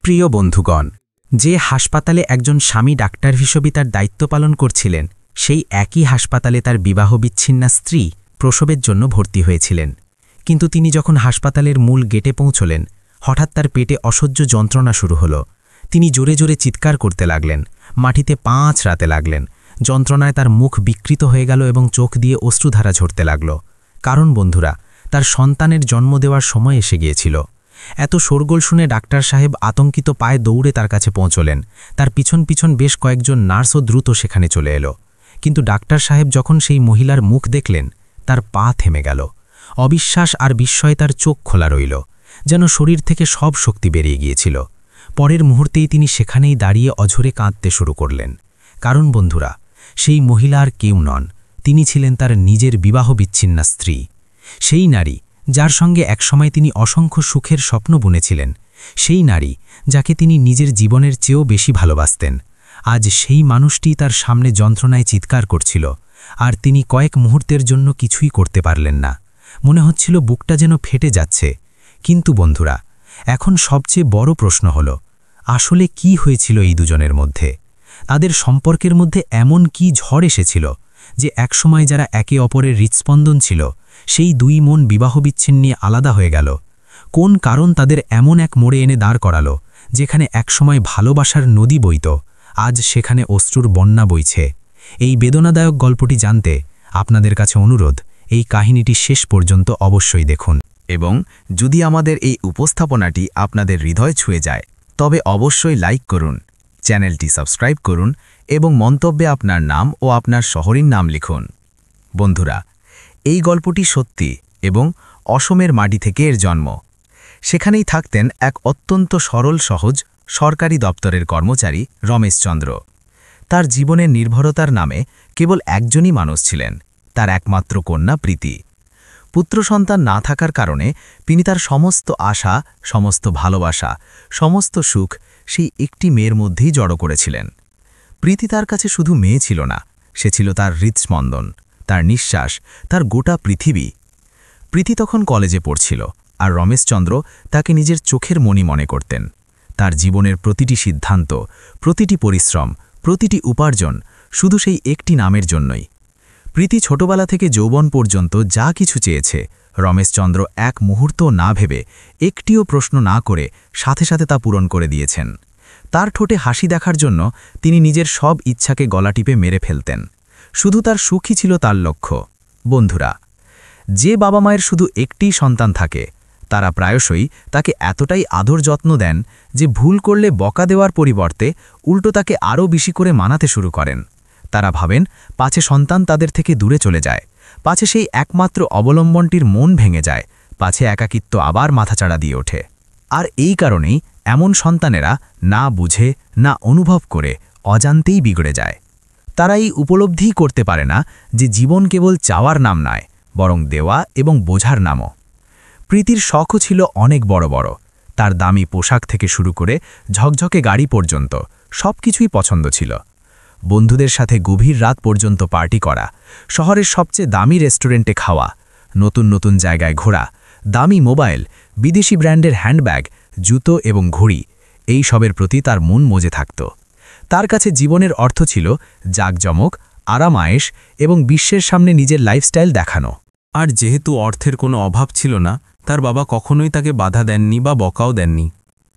প্রিয় বন্ধুগণ, যে হাসপাতালে একজন স্বামী ডাক্তার হিসেবে তার দায়িত্ব পালন করছিলেন, সেই একই হাসপাতালে তার বিবাহবিচ্ছিন্না স্ত্রী প্রসবের জন্য ভর্তি হয়েছিলেন। কিন্তু তিনি যখন হাসপাতালের মূল গেটে পৌঁছলেন, হঠাৎ তার পেটে অসহ্য যন্ত্রণা শুরু হলো। তিনি জোরে জোরে চিৎকার করতে লাগলেন, মাটিতে পা আঁচড়াতে লাগলেন। যন্ত্রণায় তার মুখ বিকৃত হয়ে গেল এবং চোখ দিয়ে অশ্রুধারা ঝরতে লাগল। কারণ বন্ধুরা, তার সন্তানের জন্ম দেওয়ার সময় এসে গিয়েছিল। এত শোরগোল শুনে ডাক্তার সাহেব আতঙ্কিত পায়ে দৌড়ে তার কাছে পৌঁছলেন। তার পিছন পিছন বেশ কয়েকজন নার্সও দ্রুত সেখানে চলে এলো। কিন্তু ডাক্তার সাহেব যখন সেই মহিলার মুখ দেখলেন, তার পা থেমে গেল। অবিশ্বাস আর বিস্ময়ে তার চোখ খোলা রইল, যেন শরীর থেকে সব শক্তি বেরিয়ে গিয়েছিল। পরের মুহূর্তেই তিনি সেখানেই দাঁড়িয়ে অঝরে কাঁদতে শুরু করলেন। কারণ বন্ধুরা, সেই মহিলা আর কেউ নন, তিনি ছিলেন তার নিজের বিবাহবিচ্ছিন্না স্ত্রী। সেই নারী যার সঙ্গে একসময় তিনি অসংখ্য সুখের স্বপ্ন বুনেছিলেন, সেই নারী যাকে তিনি নিজের জীবনের চেয়েও বেশি ভালোবাসতেন। আজ সেই মানুষটি তার সামনে যন্ত্রণায় চিৎকার করছিল, আর তিনি কয়েক মুহূর্তের জন্য কিছুই করতে পারলেন না। মনে হচ্ছিল বুকটা যেন ফেটে যাচ্ছে। কিন্তু বন্ধুরা, এখন সবচেয়ে বড় প্রশ্ন হল, আসলে কি হয়েছিল এই দুজনের মধ্যে? তাদের সম্পর্কের মধ্যে এমন কি ঝড় এসেছিল যে একসময় যারা একে অপরের হৃৎস্পন্দন ছিল, সেই দুই মন বিবাহবিচ্ছিন্নে আলাদা হয়ে গেল? কোন কারণ তাদের এমন এক মোড়ে এনে দাঁড় করালো, যেখানে একসময় ভালোবাসার নদী বইত, আজ সেখানে অশ্রুর বন্যা বইছে? এই বেদনাদায়ক গল্পটি জানতে আপনাদের কাছে অনুরোধ, এই কাহিনীটি শেষ পর্যন্ত অবশ্যই দেখুন। এবং যদি আমাদের এই উপস্থাপনাটি আপনাদের হৃদয় ছুঁয়ে যায়, তবে অবশ্যই লাইক করুন, চ্যানেলটি সাবস্ক্রাইব করুন এবং মন্তব্যে আপনার নাম ও আপনার শহরের নাম লিখুন। বন্ধুরা, এই গল্পটি সত্যি এবং অসমের মাটি থেকে এর জন্ম। সেখানেই থাকতেন এক অত্যন্ত সরল সহজ সরকারি দপ্তরের কর্মচারী রমেশচন্দ্র। তার জীবনের নির্ভরতার নামে কেবল একজনই মানুষ ছিলেন, তার একমাত্র কন্যা প্রীতি। পুত্র সন্তান না থাকার কারণে তিনি তার সমস্ত আশা, সমস্ত ভালোবাসা, সমস্ত সুখ সেই একটি মেয়ের মধ্যেই জড়ো করেছিলেন। প্রীতি তার কাছে শুধু মেয়ে ছিল না, সে ছিল তার হৃৎস্পন্দন, তার নিঃশ্বাস, তার গোটা পৃথিবী। প্রীতি তখন কলেজে পড়ছিল, আর রমেশচন্দ্র তাকে নিজের চোখের মণি মনে করতেন। তার জীবনের প্রতিটি সিদ্ধান্ত, প্রতিটি পরিশ্রম, প্রতিটি উপার্জন শুধু সেই একটি নামের জন্যই। প্রীতি ছোটবেলা থেকে যৌবন পর্যন্ত যা কিছু চেয়েছে, রমেশচন্দ্র এক মুহূর্ত না ভেবে, একটিও প্রশ্ন না করে সাথে সাথে তা পূরণ করে দিয়েছেন। তার ঠোঁটে হাসি দেখার জন্য তিনি নিজের সব ইচ্ছাকে গলা টিপে মেরে ফেলতেন। শুধু তার সুখই ছিল তার লক্ষ্য। বন্ধুরা, যে বাবা মায়ের শুধু একটিই সন্তান থাকে, তারা প্রায়শই তাকে এতটাই আদর যত্ন দেন যে ভুল করলে বকা দেওয়ার পরিবর্তে উল্টো তাকে আরও বেশি করে মানাতে শুরু করেন। তারা ভাবেন পাছে সন্তান তাদের থেকে দূরে চলে যায়, পাছে সেই একমাত্র অবলম্বনটির মন ভেঙে যায়, পাছে একাকিত্ব আবার মাথাচাড়া দিয়ে ওঠে। আর এই কারণেই এমন সন্তানেরা না বুঝে, না অনুভব করে অজান্তেই বিগড়ে যায়। তারা এই উপলব্ধিই করতে পারে না যে জীবন কেবল চাওয়ার নাম নয়, বরং দেওয়া এবং বোঝার নামও। প্রীতির শখও ছিল অনেক বড় বড়। তার দামি পোশাক থেকে শুরু করে ঝকঝকে গাড়ি পর্যন্ত সব কিছুই পছন্দ ছিল। বন্ধুদের সাথে গভীর রাত পর্যন্ত পার্টি করা, শহরের সবচেয়ে দামি রেস্টুরেন্টে খাওয়া, নতুন নতুন জায়গায় ঘোরা, দামি মোবাইল, বিদেশি ব্র্যান্ডের হ্যান্ডব্যাগ, জুতো এবং ঘড়ি, এই সবের প্রতি তার মন মজে থাকত। তার কাছে জীবনের অর্থ ছিল জাঁকজমক, আরামায়েশ এবং বিশ্বের সামনে নিজের লাইফস্টাইল দেখানো। আর যেহেতু অর্থের কোনো অভাব ছিল না, তার বাবা কখনোই তাকে বাধা দেননি বা বকাও দেননি।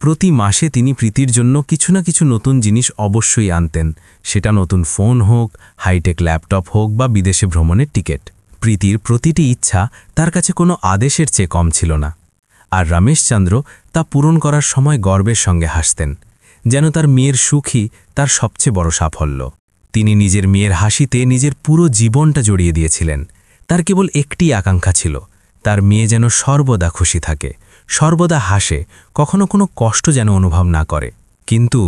প্রতি মাসে তিনি প্রীতির জন্য কিছু না কিছু নতুন জিনিস অবশ্যই আনতেন, সেটা নতুন ফোন হোক, হাইটেক ল্যাপটপ হোক বা বিদেশে ভ্রমণের টিকিট। প্রীতির প্রতিটি ইচ্ছা তার কাছে কোনো আদেশের চেয়ে কম ছিল না। আর রমেশচন্দ্র তা পূরণ করার সময় গর্বের সঙ্গে হাসতেন, যেন তার মেয়ের সুখই তার সবচেয়ে বড় সাফল্য। তিনি নিজের মেয়ের হাসিতে নিজের পুরো জীবনটা জড়িয়ে দিয়েছিলেন। তার কেবল একটি আকাঙ্ক্ষা ছিল, তার মেয়ে যেন সর্বদা খুশি থাকে, সর্বদা হাসে, কখনো কোনো কষ্ট যেন অনুভব না করে। কিন্তু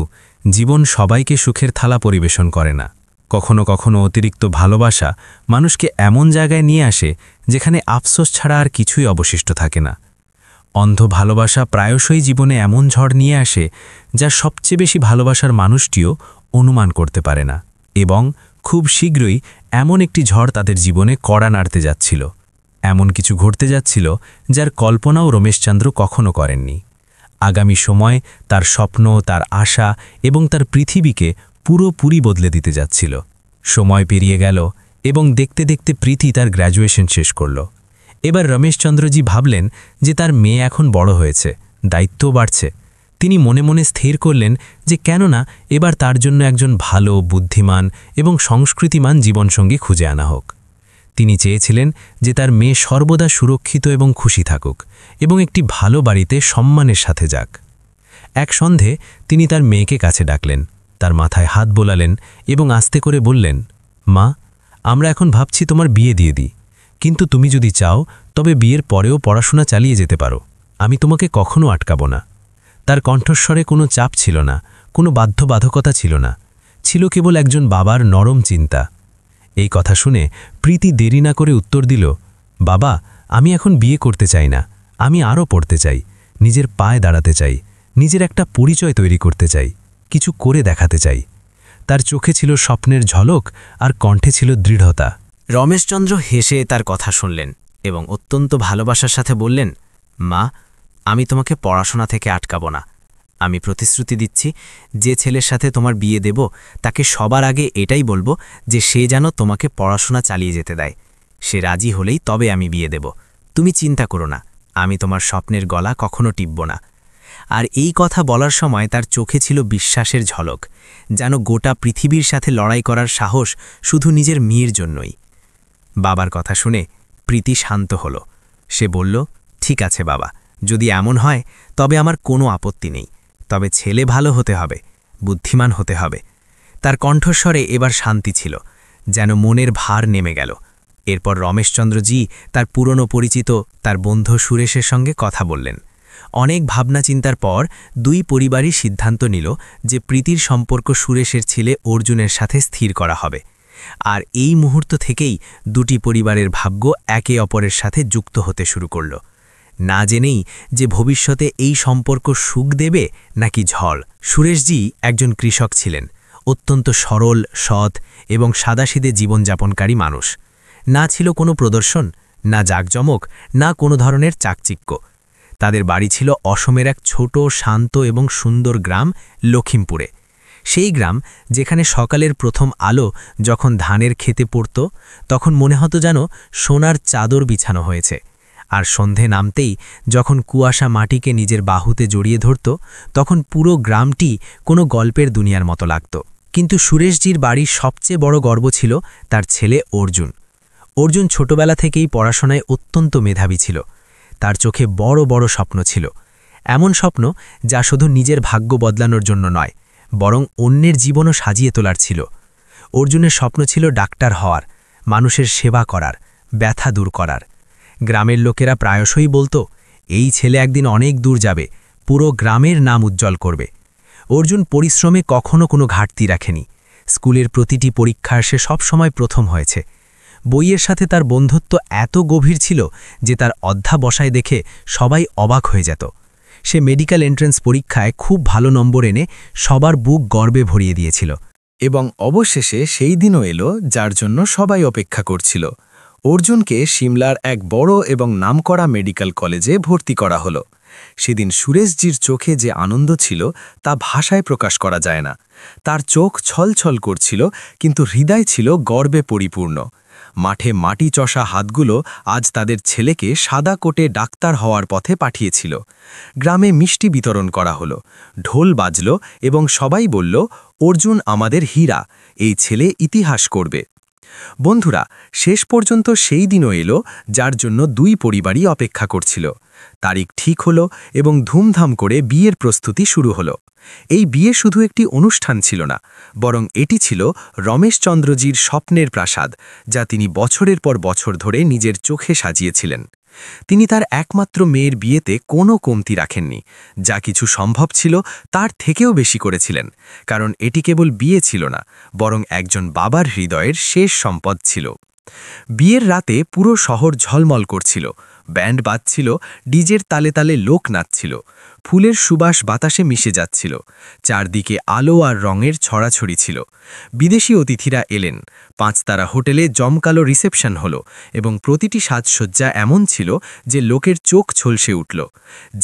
জীবন সবাইকে সুখের থালা পরিবেশন করে না। কখনো কখনো অতিরিক্ত ভালোবাসা মানুষকে এমন জায়গায় নিয়ে আসে যেখানে আফসোস ছাড়া আর কিছুই অবশিষ্ট থাকে না। অন্ধ ভালোবাসা প্রায়শই জীবনে এমন ঝড় নিয়ে আসে যা সবচেয়ে বেশি ভালোবাসার মানুষটিও অনুমান করতে পারে না। এবং খুব শীঘ্রই এমন একটি ঝড় তাদের জীবনে কড়া নাড়তে যাচ্ছিল। এমন কিছু ঘটতে যাচ্ছিল যার কল্পনাও রমেশচন্দ্র কখনো করেননি। আগামী সময় তার স্বপ্ন, তার আশা এবং তার পৃথিবীকে পুরোপুরি বদলে দিতে যাচ্ছিল। সময় পেরিয়ে গেল এবং দেখতে দেখতে প্রীতি তার গ্র্যাজুয়েশন শেষ করল। এবার রমেশচন্দ্রজি ভাবলেন যে তার মেয়ে এখন বড় হয়েছে, দায়িত্ব বাড়ছে। তিনি মনে মনে স্থির করলেন যে কেননা এবার তার জন্য একজন ভালো, বুদ্ধিমান এবং সংস্কৃতিমান জীবনসঙ্গী খুঁজে আনা হোক। তিনি চেয়েছিলেন যে তার মেয়ে সর্বদা সুরক্ষিত এবং খুশি থাকুক এবং একটি ভালো বাড়িতে সম্মানের সাথে যাক। এক সন্ধে তিনি তার মেয়েকে কাছে ডাকলেন, তার মাথায় হাত বোলালেন এবং আস্তে করে বললেন, মা, আমরা এখন ভাবছি তোমার বিয়ে দিয়ে দিই, কিন্তু তুমি যদি চাও তবে বিয়ের পরেও পড়াশোনা চালিয়ে যেতে পারো। আমি তোমাকে কখনো আটকাবো না। তার কণ্ঠস্বরে কোনো চাপ ছিল না, কোনো বাধ্যবাধকতা ছিল না, ছিল কেবল একজন বাবার নরম চিন্তা। এই কথা শুনে প্রীতি দেরি না করে উত্তর দিল, বাবা, আমি এখন বিয়ে করতে চাই না, আমি আরও পড়তে চাই, নিজের পায়ে দাঁড়াতে চাই, নিজের একটা পরিচয় তৈরি করতে চাই, কিছু করে দেখাতে চাই। তার চোখে ছিল স্বপ্নের ঝলক আর কণ্ঠে ছিল দৃঢ়তা। রমেশচন্দ্র হেসে তার কথা শুনলেন এবং অত্যন্ত ভালোবাসার সাথে বললেন, মা, আমি তোমাকে পড়াশোনা থেকে আটকাবো না। আমি প্রতিশ্রুতি দিচ্ছি, যে ছেলের সাথে তোমার বিয়ে দেব তাকে সবার আগে এটাই বলবো যে সে যেন তোমাকে পড়াশোনা চালিয়ে যেতে দেয়। সে রাজি হলেই তবে আমি বিয়ে দেব। তুমি চিন্তা করো না, আমি তোমার স্বপ্নের গলা কখনো টিপব না। আর এই কথা বলার সময় তার চোখে ছিল বিশ্বাসের ঝলক, যেন গোটা পৃথিবীর সাথে লড়াই করার সাহস শুধু নিজের মেয়ের জন্যই। বাবার কথা শুনে প্রীতি শান্ত হল। সে বলল, ঠিক আছে বাবা, যদি এমন হয় তবে আমার কোনো আপত্তি নেই, তবে ছেলে ভালো হতে হবে, বুদ্ধিমান হতে হবে। তার কণ্ঠস্বরে এবার শান্তি ছিল, যেন মনের ভার নেমে গেল। এরপর রমেশচন্দ্রজি তার পুরনো পরিচিত তার বন্ধু সুরেশের সঙ্গে কথা বললেন। অনেক ভাবনা চিন্তার পর দুই পরিবারই সিদ্ধান্ত নিল যে প্রীতির সম্পর্ক সুরেশের ছেলে অর্জুনের সাথে স্থির করা হবে। আর এই মুহূর্ত থেকেই দুটি পরিবারের ভাগ্য একে অপরের সাথে যুক্ত হতে শুরু করল, না জেনেই যে ভবিষ্যতে এই সম্পর্ক সুখ দেবে নাকি ঝড়। সুরেশজি একজন কৃষক ছিলেন, অত্যন্ত সরল, সৎ এবং সাদাসিধে জীবনযাপনকারী মানুষ। না ছিল কোনো প্রদর্শন, না জাঁকজমক, না কোনো ধরনের চাকচিক্য। তাদের বাড়ি ছিল অসমের এক ছোট, শান্ত এবং সুন্দর গ্রাম লখিমপুরে। সেই গ্রাম যেখানে সকালের প্রথম আলো যখন ধানের খেতে পড়ত তখন মনে হতো যেন সোনার চাদর বিছানো হয়েছে, আর সন্ধে নামতেই যখন কুয়াশা মাটিকে নিজের বাহুতে জড়িয়ে ধরত তখন পুরো গ্রামটি কোনো গল্পের দুনিয়ার মতো লাগত। কিন্তু সুরেশজির বাড়ির সবচেয়ে বড় গর্ব ছিল তার ছেলে অর্জুন। অর্জুন ছোটবেলা থেকেই পড়াশোনায় অত্যন্ত মেধাবী ছিল। তার চোখে বড় বড় স্বপ্ন ছিল, এমন স্বপ্ন যা শুধু নিজের ভাগ্য বদলানোর জন্য নয়, বরং অন্যের জীবনও সাজিয়ে তোলার ছিল। অর্জুনের স্বপ্ন ছিল ডাক্তার হওয়ার, মানুষের সেবা করার, ব্যথা দূর করার। গ্রামের লোকেরা প্রায়শই বলতো, এই ছেলে একদিন অনেক দূর যাবে, পুরো গ্রামের নাম উজ্জ্বল করবে। অর্জুন পরিশ্রমে কখনো কোনো ঘাটতি রাখেনি। স্কুলের প্রতিটি পরীক্ষায় সে সবসময় প্রথম হয়েছে। বইয়ের সাথে তার বন্ধুত্ব এত গভীর ছিল যে তার অধ্যাবসায় দেখে সবাই অবাক হয়ে যেত। সে মেডিকেল এন্ট্রান্স পরীক্ষায় খুব ভালো নম্বর এনে সবার বুক গর্বে ভরিয়ে দিয়েছিল। এবং অবশেষে সেই দিনও এলো যার জন্য সবাই অপেক্ষা করছিল। অর্জুনকে সিমলার এক বড় এবং নামকরা মেডিকেল কলেজে ভর্তি করা হলো। সেদিন সুরেশজির চোখে যে আনন্দ ছিল তা ভাষায় প্রকাশ করা যায় না। তার চোখ ছলছল করছিল, কিন্তু হৃদয় ছিল গর্বে পরিপূর্ণ। মাঠে মাটি চষা হাতগুলো আজ তাদের ছেলেকে সাদা কোটে ডাক্তার হওয়ার পথে পাঠিয়েছিল। গ্রামে মিষ্টি বিতরণ করা হলো, ঢোল বাজল এবং সবাই বলল, অর্জুন আমাদের হীরা, এই ছেলে ইতিহাস করবে। বন্ধুরা, শেষ পর্যন্ত সেই দিনও এলো যার জন্য দুই পরিবারই অপেক্ষা করছিল। তারিখ ঠিক হলো এবং ধুমধাম করে বিয়ের প্রস্তুতি শুরু হলো। এই বিয়ে শুধু একটি অনুষ্ঠান ছিল না, বরং এটি ছিল রমেশচন্দ্রজির স্বপ্নের প্রাসাদ, যা তিনি বছরের পর বছর ধরে নিজের চোখে সাজিয়েছিলেন। তিনি তার একমাত্র মেয়ের বিয়েতে কোনো কমতি রাখেননি। যা কিছু সম্ভব ছিল তার থেকেও বেশি করেছিলেন, কারণ এটি কেবল বিয়ে ছিল না, বরং একজন বাবার হৃদয়ের শেষ সম্পদ ছিল। বিয়ের রাতে পুরো শহর ঝলমল করছিল, ব্যান্ড বাজছিল, ডিজের তালে তালে লোক নাচছিল। ফুলের সুবাস বাতাসে মিশে যাচ্ছিল, চারদিকে আলো আর রঙের ছড়াছড়ি ছিল। বিদেশি অতিথিরা এলেন, 5 তারা হোটেলে জমকালো রিসেপশন হলো এবং প্রতিটি সাজসজ্জা এমন ছিল যে লোকের চোখ ঝলসে উঠল।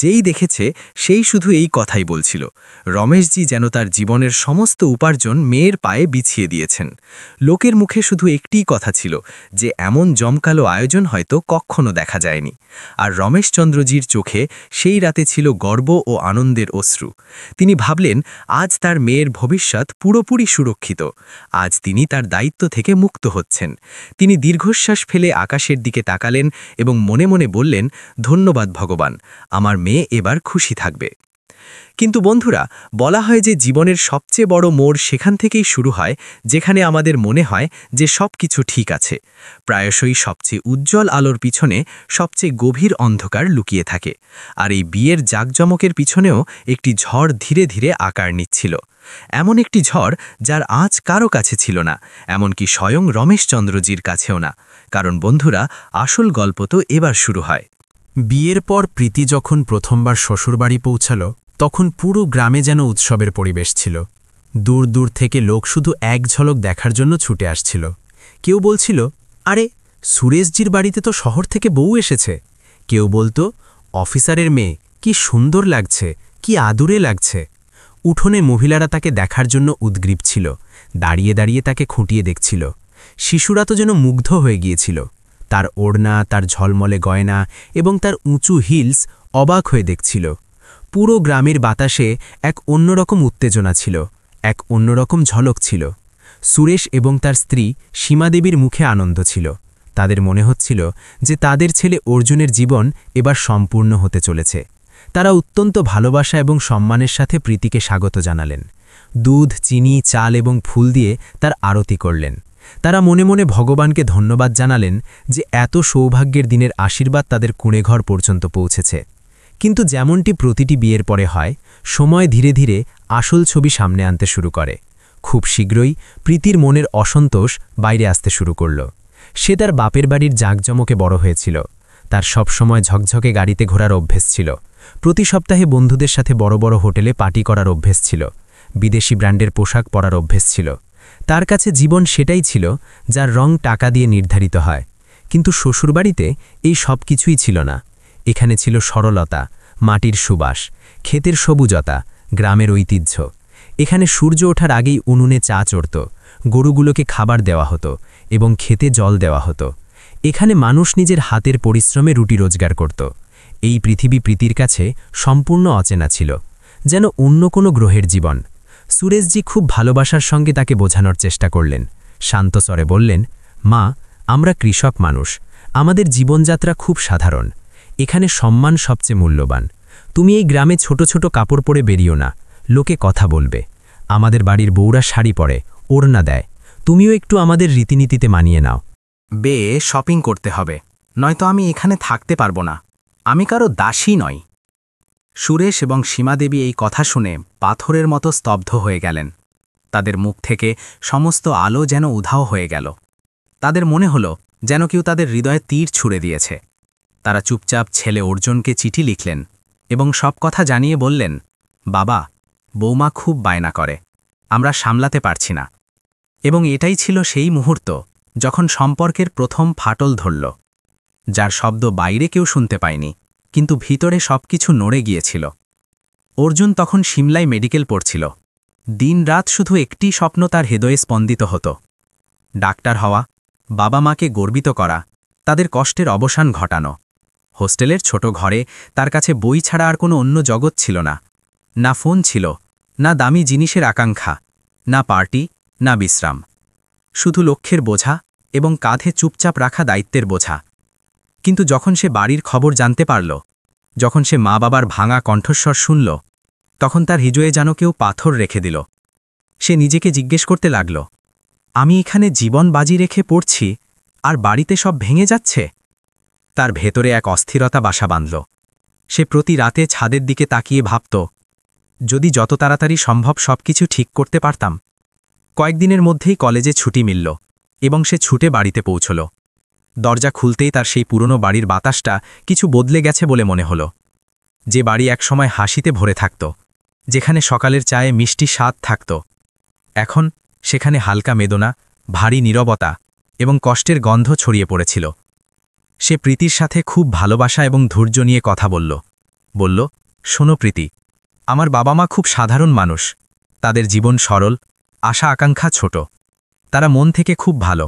যেই দেখেছে সেই শুধু এই কথাই বলছিল, রমেশজি যেন তার জীবনের সমস্ত উপার্জন মেয়ের পায়ে বিছিয়ে দিয়েছেন। লোকের মুখে শুধু একটিই কথা ছিল যে এমন জমকালো আয়োজন হয়তো কখনো দেখা যায়নি। আর রমেশচন্দ্রজির চোখে সেই রাতে ছিল গর্ব ও আনন্দের অশ্রু। তিনি ভাবলেন, আজ তার মেয়ের ভবিষ্যৎ পুরোপুরি সুরক্ষিত, আজ তিনি তার দায়িত্ব থেকে মুক্ত হচ্ছেন। তিনি দীর্ঘশ্বাস ফেলে আকাশের দিকে তাকালেন এবং মনে মনে বললেন, ধন্যবাদ ভগবান, আমার মেয়ে এবার খুশি থাকবে। কিন্তু বন্ধুরা, বলা হয় যে জীবনের সবচেয়ে বড় মোড় সেখান থেকেই শুরু হয় যেখানে আমাদের মনে হয় যে সব কিছু ঠিক আছে। প্রায়শই সবচেয়ে উজ্জ্বল আলোর পিছনে সবচেয়ে গভীর অন্ধকার লুকিয়ে থাকে। আর এই বিয়ের জাঁকজমকের পিছনেও একটি ঝড় ধীরে ধীরে আকার নিচ্ছিল। এমন একটি ঝড় যার আঁচ কারো কাছে ছিল না, এমনকি স্বয়ং রমেশচন্দ্রজির কাছেও না। কারণ বন্ধুরা, আসল গল্প তো এবার শুরু হয়। বিয়ের পর প্রীতি যখন প্রথমবার শ্বশুরবাড়ি পৌঁছাল, তখন পুরো গ্রামে যেন উৎসবের পরিবেশ ছিল। দূর দূর থেকে লোক শুধু এক ঝলক দেখার জন্য ছুটে আসছিল। কেউ বলছিল, আরে সুরেশজির বাড়িতে তো শহর থেকে বউ এসেছে। কেউ বলতো, অফিসারের মেয়ে, কি সুন্দর লাগছে, কি আদুরে লাগছে। উঠোনে মহিলারা তাকে দেখার জন্য উদ্গ্রীব ছিল, দাঁড়িয়ে দাঁড়িয়ে তাকে খুঁটিয়ে দেখছিল। শিশুরা তো যেন মুগ্ধ হয়ে গিয়েছিল। তার ওড়না, তার ঝলমলে গয়না এবং তার উঁচু হিলস অবাক হয়ে দেখছিল। পুরো গ্রামের বাতাসে এক অন্যরকম উত্তেজনা ছিল, এক অন্যরকম ঝলক ছিল। সুরেশ এবং তার স্ত্রী সীমাদেবীর মুখে আনন্দ ছিল। তাদের মনে হচ্ছিল যে তাদের ছেলে অর্জুনের জীবন এবার সম্পূর্ণ হতে চলেছে। তারা অত্যন্ত ভালোবাসা এবং সম্মানের সাথে প্রীতিকে স্বাগত জানালেন। দুধ, চিনি, চাল এবং ফুল দিয়ে তার আরতি করলেন। তারা মনে মনে ভগবানকে ধন্যবাদ জানালেন যে এত সৌভাগ্যের দিনের আশীর্বাদ তাদের কুঁড়েঘর পর্যন্ত পৌঁছেছে। কিন্তু যেমনটি প্রতিটি বিয়ের পরে হয়, সময় ধীরে ধীরে আসল ছবি সামনে আনতে শুরু করে। খুব শীঘ্রই প্রীতির মনের অসন্তোষ বাইরে আসতে শুরু করল। সে তার বাপের বাড়ির জাঁকজমকে বড় হয়েছিল। তার সবসময় ঝকঝকে গাড়িতে ঘোরার অভ্যেস ছিল। প্রতি সপ্তাহে বন্ধুদের সাথে বড় বড় হোটেলে পার্টি করার অভ্যেস ছিল। বিদেশি ব্র্যান্ডের পোশাক পরার অভ্যেস ছিল। তার কাছে জীবন সেটাই ছিল যার রং টাকা দিয়ে নির্ধারিত হয়। কিন্তু শ্বশুরবাড়িতে এই সব কিছুই ছিল না। এখানে ছিল সরলতা, মাটির সুবাস, ক্ষেতের সবুজতা, গ্রামের ঐতিহ্য। এখানে সূর্য ওঠার আগেই উনুনে চা চড়ত, গরুগুলোকে খাবার দেওয়া হতো এবং ক্ষেতে জল দেওয়া হতো। এখানে মানুষ নিজের হাতের পরিশ্রমে রুটি রোজগার করত। এই পৃথিবী প্রীতির কাছে সম্পূর্ণ অচেনা ছিল, যেন অন্য কোনো গ্রহের জীবন। সুরেশজি খুব ভালোবাসার সঙ্গে তাকে বোঝানোর চেষ্টা করলেন। শান্ত স্বরে বললেন, মা, আমরা কৃষক মানুষ, আমাদের জীবনযাত্রা খুব সাধারণ। এখানে সম্মান সবচেয়ে মূল্যবান। তুমি এই গ্রামে ছোট ছোট কাপড় পরে বেরিও না, লোকে কথা বলবে। আমাদের বাড়ির বউরা শাড়ি পরে, ওড়না দেয়। তুমিও একটু আমাদের রীতিনীতিতে মানিয়ে নাও। শপিং করতে হবে, নয়তো আমি এখানে থাকতে পারবো না। আমি কারো দাসী নই। সুরেশ এবং সীমাদেবী এই কথা শুনে পাথরের মতো স্তব্ধ হয়ে গেলেন। তাদের মুখ থেকে সমস্ত আলো যেন উধাও হয়ে গেল। তাদের মনে হলো যেন কেউ তাদের হৃদয়ে তীর ছুঁড়ে দিয়েছে। তারা চুপচাপ ছেলে অর্জুনকে চিঠি লিখলেন এবং সব কথা জানিয়ে বললেন, বাবা, বৌমা খুব বায়না করে, আমরা সামলাতে পারছি না। এবং এটাই ছিল সেই মুহূর্ত যখন সম্পর্কের প্রথম ফাটল ধরল, যার শব্দ বাইরে কেউ শুনতে পায়নি, কিন্তু ভিতরে সবকিছু নড়ে গিয়েছিল। অর্জুন তখন সিমলায় মেডিকেল পড়ছিল। দিনরাত শুধু একটি স্বপ্ন তার হৃদয়ে স্পন্দিত হতো, ডাক্তার হওয়া, বাবা মাকে গর্বিত করা, তাদের কষ্টের অবসান ঘটানো। হোস্টেলের ছোট ঘরে তার কাছে বই ছাড়া আর কোনো অন্য জগৎ ছিল না। না ফোন ছিল, না দামি জিনিসের আকাঙ্ক্ষা, না পার্টি, না বিশ্রাম। শুধু লক্ষ্যের বোঝা এবং কাঁধে চুপচাপ রাখা দায়িত্বের বোঝা। কিন্তু যখন সে বাড়ির খবর জানতে পারল, যখন সে মা বাবার ভাঙা কণ্ঠস্বর শুনল, তখন তার হৃদয়ে যেন কেউ পাথর রেখে দিল। সে নিজেকে জিজ্ঞেস করতে লাগল, আমি এখানে জীবন বাজি রেখে পড়ছি আর বাড়িতে সব ভেঙে যাচ্ছে। তার ভেতরে এক অস্থিরতা বাসা বাঁধল। সে প্রতি রাতে ছাদের দিকে তাকিয়ে ভাবত, যদি যত তাড়াতাড়ি সম্ভব সবকিছু ঠিক করতে পারতাম। কয়েকদিনের মধ্যেই কলেজে ছুটি মিলল এবং সে ছুটে বাড়িতে পৌঁছল। দরজা খুলতেই তার সেই পুরনো বাড়ির বাতাসটা কিছু বদলে গেছে বলে মনে হল। যে বাড়ি একসময় হাসিতে ভরে থাকত, যেখানে সকালের চায়ে মিষ্টি স্বাদ থাকত, এখন সেখানে হালকা বেদনা, ভারী নীরবতা এবং কষ্টের গন্ধ ছড়িয়ে পড়েছিল। সে প্রীতির সাথে খুব ভালোবাসা এবং ধৈর্য নিয়ে কথা বলল, শোনো প্রীতি, আমার বাবা মা খুব সাধারণ মানুষ, তাদের জীবন সরল, আশা আকাঙ্ক্ষা ছোট, তারা মন থেকে খুব ভালো।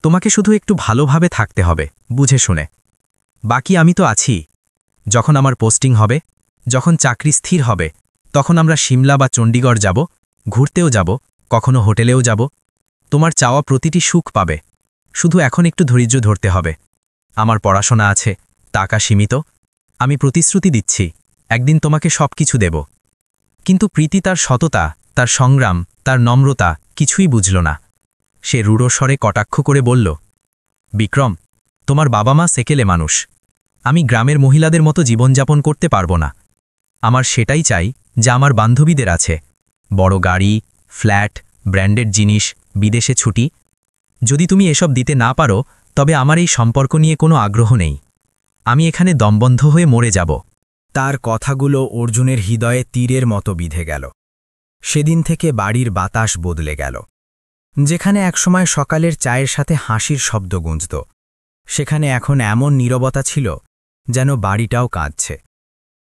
তোমাকে শুধু একটু ভালোভাবে থাকতে হবে, বুঝে শুনে। বাকি আমি তো আছি। যখন আমার পোস্টিং হবে, যখন চাকরি স্থির হবে, তখন আমরা সিমলা বা চণ্ডীগড় যাব, ঘুরতেও যাব, কখনো হোটেলেও যাব। তোমার চাওয়া প্রতিটি সুখ পাবে, শুধু এখন একটু ধৈর্য ধরতে হবে। আমার পড়াশোনা আছে, টাকা সীমিত, আমি প্রতিশ্রুতি দিচ্ছি একদিন তোমাকে সব কিছু দেব। কিন্তু প্রীতি তার সততা, তার সংগ্রাম, তার নম্রতা কিছুই বুঝল না। সে রূঢ় স্বরে কটাক্ষ করে বলল, বিক্রম, তোমার বাবা মা সেকেলে মানুষ, আমি গ্রামের মহিলাদের মতো জীবনযাপন করতে পারবো না। আমার সেটাই চাই যা আমার বান্ধবীদের আছে, বড় গাড়ি, ফ্ল্যাট, ব্র্যান্ডেড জিনিস, বিদেশে ছুটি। যদি তুমি এসব দিতে না পারো, তবে আমার এই সম্পর্ক নিয়ে কোনো আগ্রহ নেই। আমি এখানে দমবন্ধ হয়ে মরে যাব। তার কথাগুলো অর্জুনের হৃদয়ে তীরের মতো বিঁধে গেল। সেদিন থেকে বাড়ির বাতাস বদলে গেল। যেখানে একসময় সকালের চায়ের সাথে হাসির শব্দ গুঞ্জত, সেখানে এখন এমন নীরবতা ছিল যেন বাড়িটাও কাঁদছে।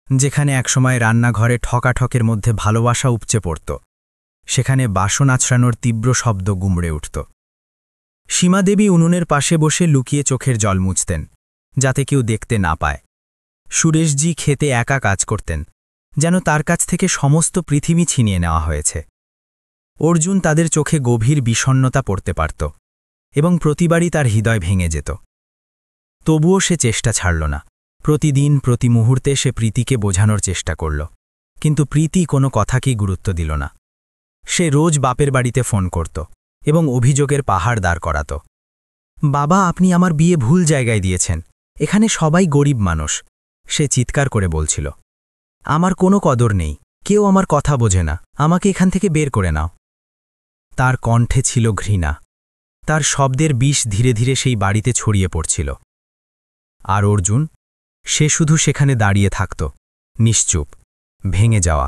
যেখানে একসময় রান্নাঘরে ঠকাঠকের মধ্যে ভালোবাসা উপচে পড়ত, সেখানে বাসন আছড়ানোর তীব্র শব্দ গুমড়ে উঠত। সীমাদেবী উনুনের পাশে বসে লুকিয়ে চোখের জল মুছতেন, যাতে কেউ দেখতে না পায়। সুরেশজি খেতে একা কাজ করতেন, যেন তার কাছ থেকে সমস্ত পৃথিবী ছিনিয়ে নেওয়া হয়েছে। অর্জুন তাদের চোখে গভীর বিষণ্ণতা পড়তে পারত এবং প্রতিবারই তার হৃদয় ভেঙে যেত। তবুও সে চেষ্টা ছাড়ল না। প্রতিদিন প্রতি মুহূর্তে সে প্রীতিকে বোঝানোর চেষ্টা করল, কিন্তু প্রীতি কোনো কথাকেই গুরুত্ব দিল না। সে রোজ বাপের বাড়িতে ফোন করত এবং অভিযোগের পাহাড় দাঁড় করাত। বাবা, আপনি আমার বিয়ে ভুল জায়গায় দিয়েছেন, এখানে সবাই গরিব মানুষ, সে চিৎকার করে বলছিল। আমার কোনো কদর নেই, কেউ আমার কথা বোঝে না, আমাকে এখান থেকে বের করে নাও। তার কণ্ঠে ছিল ঘৃণা, তার শব্দের বিষ ধীরে ধীরে সেই বাড়িতে ছড়িয়ে পড়ছিল। আর অর্জুন, সে শুধু সেখানে দাঁড়িয়ে থাকত, নিশ্চুপ, ভেঙে যাওয়া,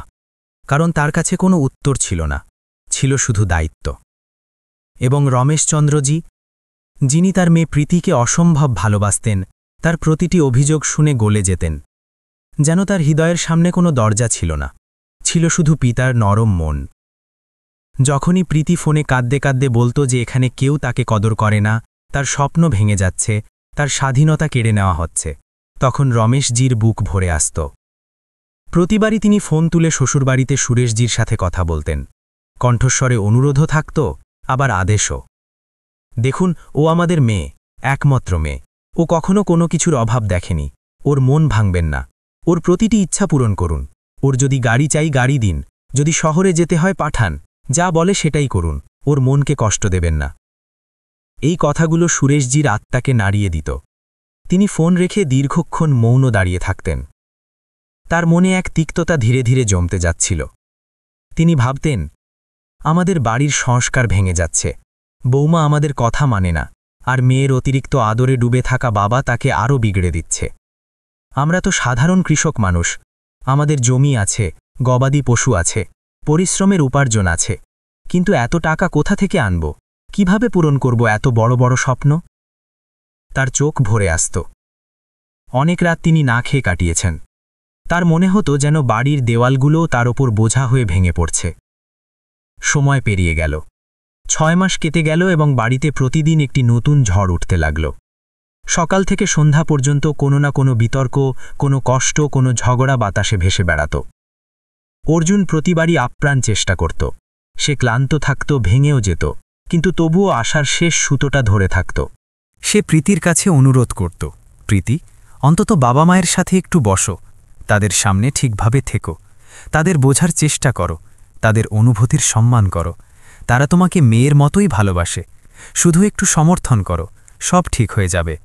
কারণ তার কাছে কোনো উত্তর ছিল না, ছিল শুধু দায়িত্ব। এবং রমেশচন্দ্রজি, যিনি তার মেয়ে প্রীতিকে অসম্ভব ভালোবাসতেন, তার প্রতিটি অভিযোগ শুনে গলে যেতেন, যেন তার হৃদয়ের সামনে কোনো দরজা ছিল না, ছিল শুধু পিতার নরম মন। যখনই প্রীতি ফোনে কাঁদতে কাঁদতে বলতো যে এখানে কেউ তাকে কদর করে না, তার স্বপ্ন ভেঙে যাচ্ছে, তার স্বাধীনতা কেড়ে নেওয়া হচ্ছে, তখন রমেশজির বুক ভরে আসত। প্রতিবারই তিনি ফোন তুলে শ্বশুরবাড়িতে সুরেশজির সাথে কথা বলতেন। কণ্ঠস্বরে অনুরোধও থাকত, আবার আদেশও। দেখুন, ও আমাদের মেয়ে, একমাত্র মেয়ে, ও কখনো কোনো কিছুর অভাব দেখেনি, ওর মন ভাঙবেন না, ওর প্রতিটি ইচ্ছা পূরণ করুন। ওর যদি গাড়ি চাই গাড়ি দিন, যদি শহরে যেতে হয় পাঠান, যা বলে সেটাই করুন, ওর মনকে কষ্ট দেবেন না। এই কথাগুলো সুরেশজির আত্মাকে নাড়িয়ে দিত। তিনি ফোন রেখে দীর্ঘক্ষণ মৌন দাঁড়িয়ে থাকতেন। তার মনে এক তিক্ততা ধীরে ধীরে জমতে যাচ্ছিল। তিনি ভাবতেন, আমাদের বাড়ির সংস্কার ভেঙে যাচ্ছে, বৌমা আমাদের কথা মানে না, আর মেয়ের অতিরিক্ত আদরে ডুবে থাকা বাবা তাকে আরও বিগড়ে দিচ্ছে। আমরা তো সাধারণ কৃষক মানুষ, আমাদের জমি আছে, গবাদি পশু আছে, পরিশ্রমের উপার্জন আছে, কিন্তু এত টাকা কোথা থেকে আনব? কিভাবে পূরণ করব এত বড় বড় স্বপ্ন? তার চোখ ভরে আসত। অনেক রাত তিনি না খেয়ে কাটিয়েছেন। তার মনে হতো যেন বাড়ির দেওয়ালগুলোও তার ওপর বোঝা হয়ে ভেঙে পড়ছে। সময় পেরিয়ে গেল। 6 মাস কেটে গেল এবং বাড়িতে প্রতিদিন একটি নতুন ঝড় উঠতে লাগল। সকাল থেকে সন্ধ্যা পর্যন্ত কোনো না কোনো বিতর্ক, কোনো কষ্ট, কোনো ঝগড়া বাতাসে ভেসে বেড়াত। অর্জুন প্রতিবারই আপ্রাণ চেষ্টা করত। সে ক্লান্ত থাকত, ভেঙেও যেত, কিন্তু তবুও আশার শেষ সুতোটা ধরে থাকত। সে প্রীতির কাছে অনুরোধ করত, প্রীতি, অন্তত বাবা মায়ের সাথে একটু বসো, তাদের সামনে ঠিকভাবে থেকো, তাদের বোঝার চেষ্টা করো, তাদের অনুভূতির সম্মান করো, তারা তোমাকে মেয়ের মতোই ভালোবাসে, শুধু একটু সমর্থন করো, সব ঠিক হয়ে যাবে।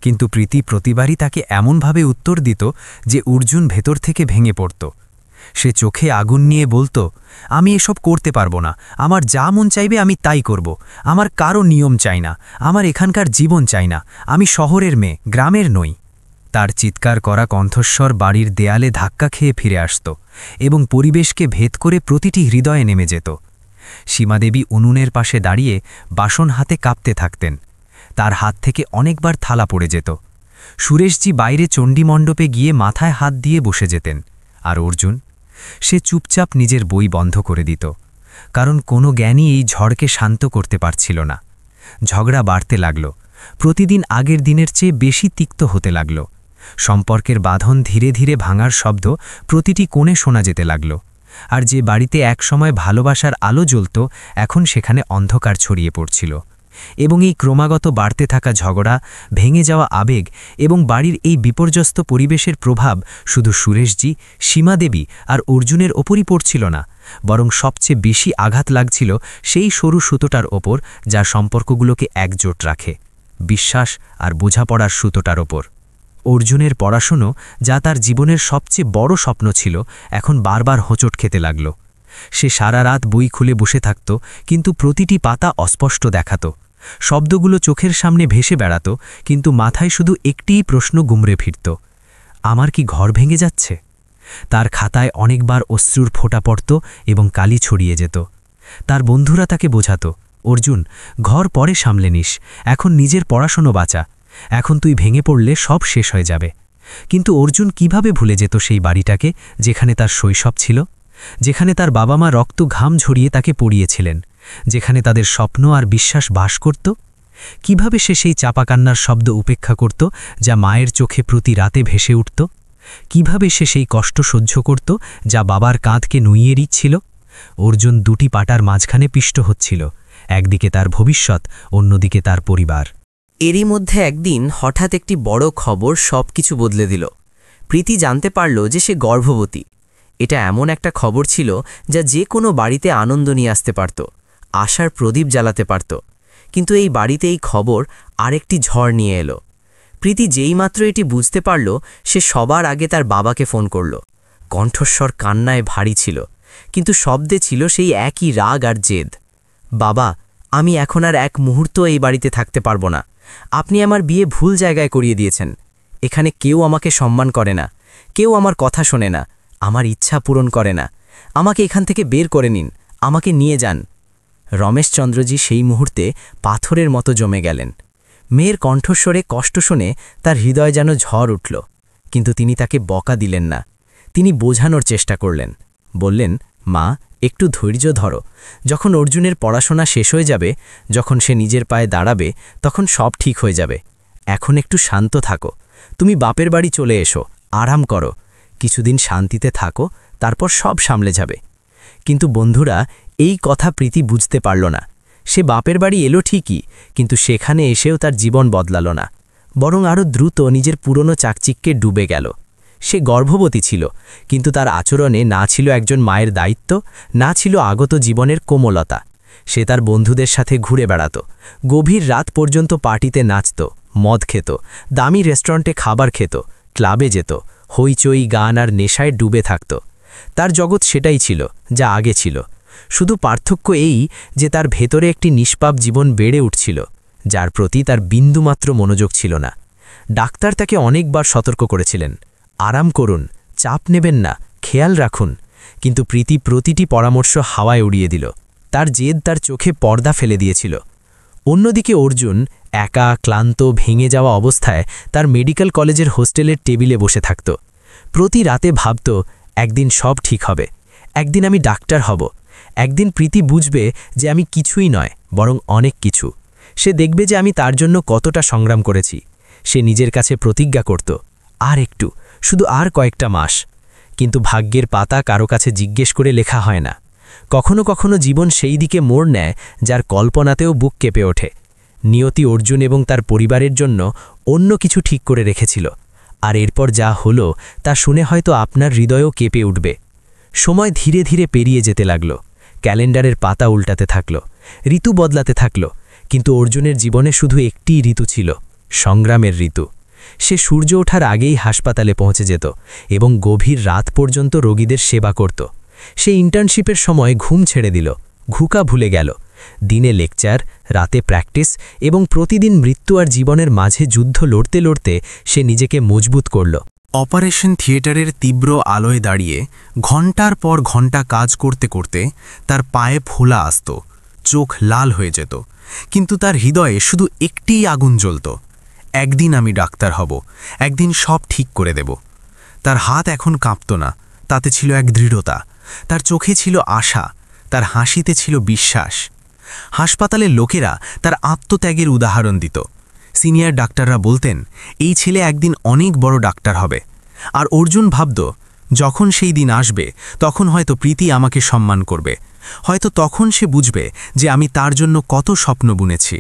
কিন্তু প্রীতি প্রতিবারই তাকে এমনভাবে উত্তর দিত যে অর্জুন ভেতর থেকে ভেঙে পড়ত। সে চোখে আগুন নিয়ে বলতো, আমি এসব করতে পারবো না, আমার যা মন চাইবে আমি তাই করব, আমার কারো নিয়ম চাই না, আমার এখানকার জীবন চাই না, আমি শহরের মেয়ে, গ্রামের নই। তার চিৎকার করা কণ্ঠস্বর বাড়ির দেয়ালে ধাক্কা খেয়ে ফিরে আসত এবং পরিবেশকে ভেদ করে প্রতিটি হৃদয়ে নেমে যেত। সীমাদেবী উনুনের পাশে দাঁড়িয়ে বাসন হাতে কাঁপতে থাকতেন। তার হাত থেকে অনেকবার থালা পড়ে যেত। সুরেশজি বাইরে চণ্ডীমণ্ডপে গিয়ে মাথায় হাত দিয়ে বসে যেতেন। আর অর্জুন, সে চুপচাপ নিজের বই বন্ধ করে দিত, কারণ কোনো জ্ঞানী এই ঝড়কে শান্ত করতে পারছিল না। ঝগড়া বাড়তে লাগল, প্রতিদিন আগের দিনের চেয়ে বেশি তিক্ত হতে লাগল। সম্পর্কের বাঁধন ধীরে ধীরে ভাঙার শব্দ প্রতিটি কোণে শোনা যেতে লাগল। আর যে বাড়িতে একসময় ভালোবাসার আলো জ্বলত, এখন সেখানে অন্ধকার ছড়িয়ে পড়ছিল। এবং এই ক্রমাগত বাড়তে থাকা ঝগড়া, ভেঙে যাওয়া আবেগ এবং বাড়ির এই বিপর্যস্ত পরিবেশের প্রভাব শুধু সুরেশজি, সীমাদেবী আর অর্জুনের ওপরই পড়ছিল না, বরং সবচেয়ে বেশি আঘাত লাগছিল সেই সরু সুতোটার ওপর যা সম্পর্কগুলোকে একজোট রাখে, বিশ্বাস আর বোঝাপড়ার সুতোটার ওপর। অর্জুনের পড়াশুনো, যা তার জীবনের সবচেয়ে বড় স্বপ্ন ছিল, এখন বারবার হোঁচট খেতে লাগল। সে সারা রাত বই খুলে বসে থাকত, কিন্তু প্রতিটি পাতা অস্পষ্ট দেখাত। শব্দগুলো চোখের সামনে ভেসে বেড়াত, কিন্তু মাথায় শুধু একটিই প্রশ্ন গুমরে ফিরত, আমার কি ঘর ভেঙে যাচ্ছে? তার খাতায় অনেকবার অশ্রুর ফোঁটা পড়ত এবং কালি ছড়িয়ে যেত। তার বন্ধুরা তাকে বোঝাত, অর্জুন, ঘর পরে সামলে নিস, এখন নিজের পড়াশোনা বাঁচা, এখন তুই ভেঙে পড়লে সব শেষ হয়ে যাবে। কিন্তু অর্জুন কিভাবে ভুলে যেত সেই বাড়িটাকে, যেখানে তার শৈশব ছিল, যেখানে তার বাবা মা রক্ত ঘাম ঝরিয়ে তাকে পড়িয়েছিলেন, যেখানে তাদের স্বপ্ন আর বিশ্বাস বাস করত? কিভাবে সে সেই চাপা কান্নার শব্দ উপেক্ষা করত, যা মায়ের চোখে প্রতি রাতে ভেসে উঠত? কিভাবে সে সেই কষ্ট সহ্য করত, যা বাবার কাঁধকে নুইয়ে দিচ্ছিল? অর্জুন দুটি পাটার মাঝখানে পিষ্ট হচ্ছিল, একদিকে তার ভবিষ্যৎ, অন্যদিকে তার পরিবার। এরই মধ্যে একদিন হঠাৎ একটি বড় খবর সব কিছু বদলে দিল। প্রীতি জানতে পারল যে সে গর্ভবতী। এটা এমন একটা খবর ছিল যা যে কোনো বাড়িতে আনন্দ নিয়ে আসতে পারত, আশার প্রদীপ জ্বালাতে পারত। কিন্তু এই বাড়িতে এই খবর আরেকটি ঝড় নিয়ে এলো। প্রীতি যেইমাত্র এটি বুঝতে পারল, সে সবার আগে তার বাবাকে ফোন করল। কণ্ঠস্বর কান্নায় ভারী ছিল, কিন্তু শব্দে ছিল সেই একই রাগ আর জেদ। বাবা, আমি এখন আর এক মুহূর্ত এই বাড়িতে থাকতে পারবো না। আপনি আমার বিয়ে ভুল জায়গায় করিয়ে দিয়েছেন। এখানে কেউ আমাকে সম্মান করে না, কেউ আমার কথা শোনে না, আমার ইচ্ছা পূরণ করে না। আমাকে এখান থেকে বের করে নিন, আমাকে নিয়ে যান। রমেশচন্দ্রজি সেই মুহূর্তে পাথরের মতো জমে গেলেন। মেয়ের কণ্ঠস্বরে কষ্ট শুনে তার হৃদয় যেন ঝড় উঠল, কিন্তু তিনি তাকে বকা দিলেন না। তিনি বোঝানোর চেষ্টা করলেন, বললেন, মা, একটু ধৈর্য ধরো। যখন অর্জুনের পড়াশোনা শেষ হয়ে যাবে, যখন সে নিজের পায়ে দাঁড়াবে, তখন সব ঠিক হয়ে যাবে। এখন একটু শান্ত থাকো। তুমি বাপের বাড়ি চলে এসো, আরাম করো, কিছুদিন শান্তিতে থাকো, তারপর সব সামলে যাবে। কিন্তু বন্ধুরা, এই কথা প্রীতি বুঝতে পারল না। সে বাপের বাড়ি এলো ঠিকই, কিন্তু সেখানে এসেও তার জীবন বদলাল না, বরং আরও দ্রুত নিজের পুরনো চাকচিক্যে ডুবে গেল। সে গর্ভবতী ছিল, কিন্তু তার আচরণে না ছিল একজন মায়ের দায়িত্ব, না ছিল আগত জীবনের কোমলতা। সে তার বন্ধুদের সাথে ঘুরে বেড়াত, গভীর রাত পর্যন্ত পার্টিতে নাচত, মদ খেত, দামি রেস্টুরেন্টে খাবার খেত, ক্লাবে যেত, হইচই, গান আর নেশায় ডুবে থাকত। তার জগৎ সেটাই ছিল যা আগে ছিল। শুধু পার্থক্য এই যে তার ভেতরে একটি নিষ্পাপ জীবন বেড়ে উঠছিল, যার প্রতি তার বিন্দুমাত্র মনোযোগ ছিল না। ডাক্তার তাকে অনেকবার সতর্ক করেছিলেন, আরাম করুন, চাপ নেবেন না, খেয়াল রাখুন। কিন্তু প্রীতি প্রতিটি পরামর্শ হাওয়ায় উড়িয়ে দিল। তার জেদ তার চোখে পর্দা ফেলে দিয়েছিল। অন্যদিকে অর্জুন একা, ক্লান্ত, ভেঙে যাওয়া অবস্থায় তার মেডিকেল কলেজের হোস্টেলের টেবিলে বসে থাকত। প্রতি রাতে ভাবত, একদিন সব ঠিক হবে, একদিন আমি ডাক্তার হব, একদিন প্রীতি বুঝবে যে আমি কিছুই নয়, বরং অনেক কিছু। সে দেখবে যে আমি তার জন্য কতটা সংগ্রাম করেছি। সে নিজের কাছে প্রতিজ্ঞা করত, আর একটু, শুধু আর কয়েকটা মাস। কিন্তু ভাগ্যের পাতা কারো কাছে জিজ্ঞেস করে লেখা হয় না। কখনো কখনো জীবন সেই দিকে মোড় নেয় যার কল্পনাতেও বুক কেঁপে ওঠে। নিয়তি অর্জুন এবং তার পরিবারের জন্য অন্য কিছু ঠিক করে রেখেছিল, আর এরপর যা হলো তা শুনে হয়তো আপনার হৃদয়ও কেঁপে উঠবে। সময় ধীরে ধীরে পেরিয়ে যেতে লাগল, ক্যালেন্ডারের পাতা উল্টাতে থাকল, ঋতু বদলাতে থাকল, কিন্তু অর্জুনের জীবনে শুধু একটিই ঋতু ছিল, সংগ্রামের ঋতু। সে সূর্য ওঠার আগেই হাসপাতালে পৌঁছে যেত এবং গভীর রাত পর্যন্ত রোগীদের সেবা করত। সে ইন্টার্নশিপের সময় ঘুম ছেড়ে দিল, ঘুকা ভুলে গেল, দিনে লেকচার, রাতে প্র্যাকটিস এবং প্রতিদিন মৃত্যু আর জীবনের মাঝে যুদ্ধ লড়তে লড়তে সে নিজেকে মজবুত করল। অপারেশন থিয়েটারের তীব্র আলোয় দাঁড়িয়ে ঘণ্টার পর ঘণ্টা কাজ করতে করতে তার পায়ে ফোলা আসত, চোখ লাল হয়ে যেত, কিন্তু তার হৃদয়ে শুধু একটিই আগুন জ্বলত, একদিন আমি ডাক্তার হব, একদিন সব ঠিক করে দেব। তার হাত এখন কাঁপত না, তাতে ছিল এক দৃঢ়তা, তার চোখে ছিল আশা, তার হাসিতে ছিল বিশ্বাস। হাসপাতালের লোকেরা তার আত্মত্যাগের উদাহরণ দিত। সিনিয়র ডাক্তাররা বলতেন, এই ছেলে একদিন অনেক বড় ডাক্তার হবে। আর অর্জুন ভাবত, যখন সেই দিন আসবে তখন হয়তো প্রীতি আমাকে সম্মান করবে, হয়তো তখন সে বুঝবে যে আমি তার জন্য কত স্বপ্ন বুনেছি।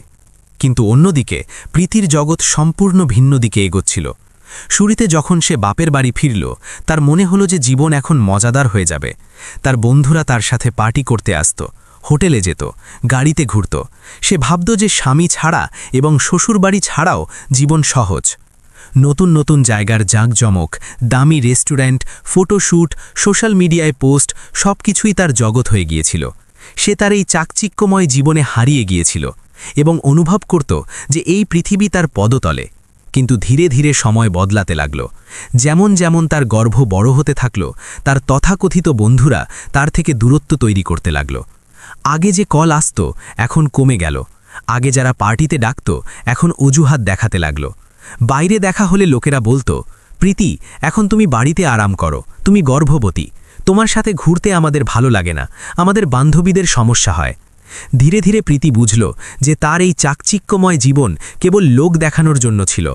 কিন্তু অন্যদিকে প্রীতির জগৎ সম্পূর্ণ ভিন্ন দিকে এগোচ্ছিল। শুরুতে যখন সে বাপের বাড়ি ফিরল, তার মনে হলো যে জীবন এখন মজাদার হয়ে যাবে। তার বন্ধুরা তার সাথে পার্টি করতে আসত, হোটেলে যেত, গাড়িতে ঘুরত। সে ভাবত যে স্বামী ছাড়া এবং শ্বশুরবাড়ি ছাড়াও জীবন সহজ। নতুন নতুন জায়গার জাঁকজমক, দামি রেস্টুরেন্ট, ফটোশ্যুট, সোশ্যাল মিডিয়ায় পোস্ট সব কিছুই তার জগৎ হয়ে গিয়েছিল। সে তার এই চাকচিক্যময় জীবনে হারিয়ে গিয়েছিল এবং অনুভব করত যে এই পৃথিবী তার পদতলে। কিন্তু ধীরে ধীরে সময় বদলাতে লাগল। যেমন যেমন তার গর্ভ বড় হতে থাকল, তার তথাকথিত বন্ধুরা তার থেকে দূরত্ব তৈরি করতে লাগল। আগে যে কল আসত এখন কমে গেল, আগে যারা পার্টিতে ডাকত এখন অজুহাত দেখাতে লাগল। বাইরে দেখা হলে লোকেরা বলতো, প্রীতি এখন তুমি বাড়িতে আরাম করো, তুমি গর্ভবতী, তোমার সাথে ঘুরতে আমাদের ভালো লাগে না, আমাদের বান্ধবীদের সমস্যা হয়। ধীরে ধীরে প্রীতি বুঝল যে তার এই চাকচিক্যময় জীবন কেবল লোক দেখানোর জন্য ছিল।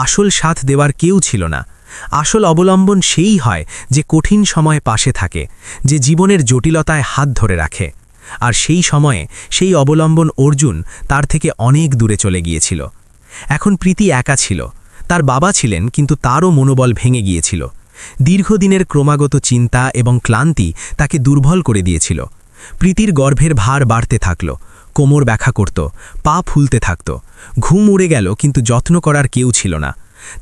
আসল সাথ দেওয়ার কেউ ছিল না। আসল অবলম্বন সেই হয় যে কঠিন সময়ে পাশে থাকে, যে জীবনের জটিলতায় হাত ধরে রাখে। আর সেই সময়ে সেই অবলম্বন অর্জুন তার থেকে অনেক দূরে চলে গিয়েছিল। এখন প্রীতি একা ছিল। তার বাবা ছিলেন, কিন্তু তারও মনোবল ভেঙে গিয়েছিল। দীর্ঘদিনের ক্রমাগত চিন্তা এবং ক্লান্তি তাকে দুর্বল করে দিয়েছিল। প্রীতির গর্ভের ভার বাড়তে থাকল, কোমর ব্যথা করত, পা ফুলতে থাকত, ঘুম উড়ে গেল, কিন্তু যত্ন করার কেউ ছিল না।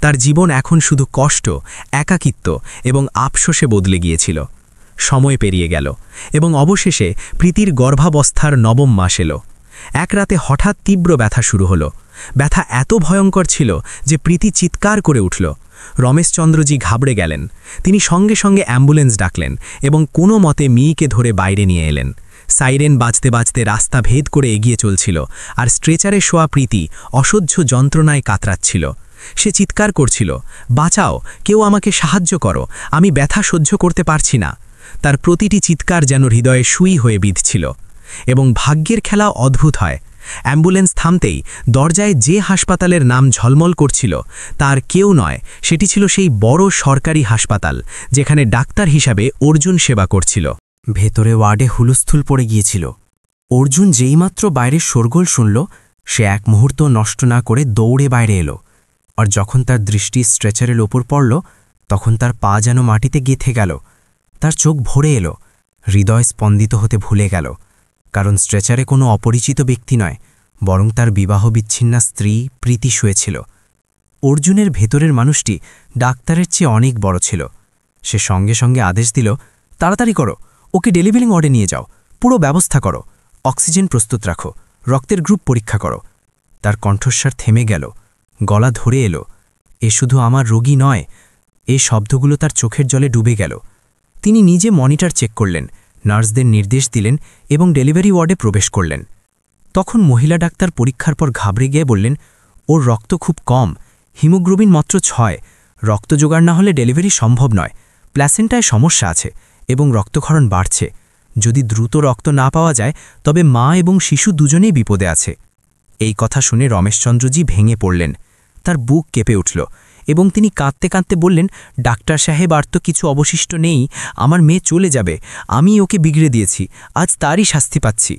তার জীবন এখন শুধু কষ্ট, একাকিত্ব এবং আফসোসে বদলে গিয়েছিল। সময় পেরিয়ে গেল এবং অবশেষে প্রীতির গর্ভাবস্থার ৯ম মাস এলো। এক রাতে হঠাৎ তীব্র ব্যথা শুরু হলো। ব্যথা এত ভয়ঙ্কর ছিল যে প্রীতি চিৎকার করে উঠল। রমেশচন্দ্রজি ঘাবড়ে গেলেন। তিনি সঙ্গে সঙ্গে অ্যাম্বুলেন্স ডাকলেন এবং কোনো মতে মেয়েকে ধরে বাইরে নিয়ে এলেন। সাইরেন বাজতে বাজতে রাস্তা ভেদ করে এগিয়ে চলছিল, আর স্ট্রেচারে শোয়া প্রীতি অসহ্য যন্ত্রণায় কাতরাচ্ছিল। সে চিৎকার করছিল, বাঁচাও, কেউ আমাকে সাহায্য করো, আমি ব্যথা সহ্য করতে পারছি না। তার প্রতিটি চিৎকার যেন হৃদয়ে সুই হয়ে বিঁধছিল। এবং ভাগ্যের খেলা অদ্ভুত হয়। অ্যাম্বুলেন্স থামতেই দরজায় যে হাসপাতালের নাম ঝলমল করছিল তার কেউ নয়, সেটি ছিল সেই বড় সরকারি হাসপাতাল যেখানে ডাক্তার হিসাবে অর্জুন সেবা করছিল। ভেতরে ওয়ার্ডে হুলস্থুল পড়ে গিয়েছিল। অর্জুন যেইমাত্র বাইরের শোরগোল শুনল, সে এক মুহূর্ত নষ্ট না করে দৌড়ে বাইরে এলো। আর যখন তার দৃষ্টি স্ট্রেচারের ওপর পড়ল, তখন তার পা যেন মাটিতে গেঁথে গেল। তার চোখ ভরে এলো, হৃদয় স্পন্দিত হতে ভুলে গেল। কারণ স্ট্রেচারে কোনো অপরিচিত ব্যক্তি নয়, বরং তার বিবাহ বিচ্ছিন্না স্ত্রী প্রীতি শুয়েছিল। অর্জুনের ভেতরের মানুষটি ডাক্তারের চেয়ে অনেক বড় ছিল। সে সঙ্গে সঙ্গে আদেশ দিল, তাড়াতাড়ি করো, ওকে ডেলিভারি ওয়ার্ডে নিয়ে যাও, পুরো ব্যবস্থা করো, অক্সিজেন প্রস্তুত রাখো, রক্তের গ্রুপ পরীক্ষা করো। তার কণ্ঠস্বর থেমে গেল, গলা ধরে এলো, এ শুধু আমার রোগী নয়। এই শব্দগুলো তার চোখের জলে ডুবে গেল। তিনি নিজে মনিটর চেক করলেন, নার্সদের নির্দেশ দিলেন এবং ডেলিভারি ওয়ার্ডে প্রবেশ করলেন। তখন মহিলা ডাক্তার পরীক্ষার পর ঘাবড়ে গিয়ে বললেন, ওর রক্ত খুব কম, হিমোগ্লোবিন মাত্র 6, রক্ত জোগাড় না হলে ডেলিভারি সম্ভব নয়, প্ল্যাসেন্টায় সমস্যা আছে এবং রক্তক্ষরণ বাড়ছে। যদি দ্রুত রক্ত না পাওয়া যায় তবে মা এবং শিশু দুজনেই বিপদে আছে। এই কথা শুনে রমেশচন্দ্রজি ভেঙে পড়লেন। তার বুক কেঁপে উঠল এবং তিনি কাঁদতে কাঁদতে বললেন, ডাক্তার সাহেব, আর তো কিছু অবশিষ্ট নেই, আমার মেয়ে চলে যাবে, আমি ওকে বিগড়ে দিয়েছি, আজ তারই শাস্তি পাচ্ছি।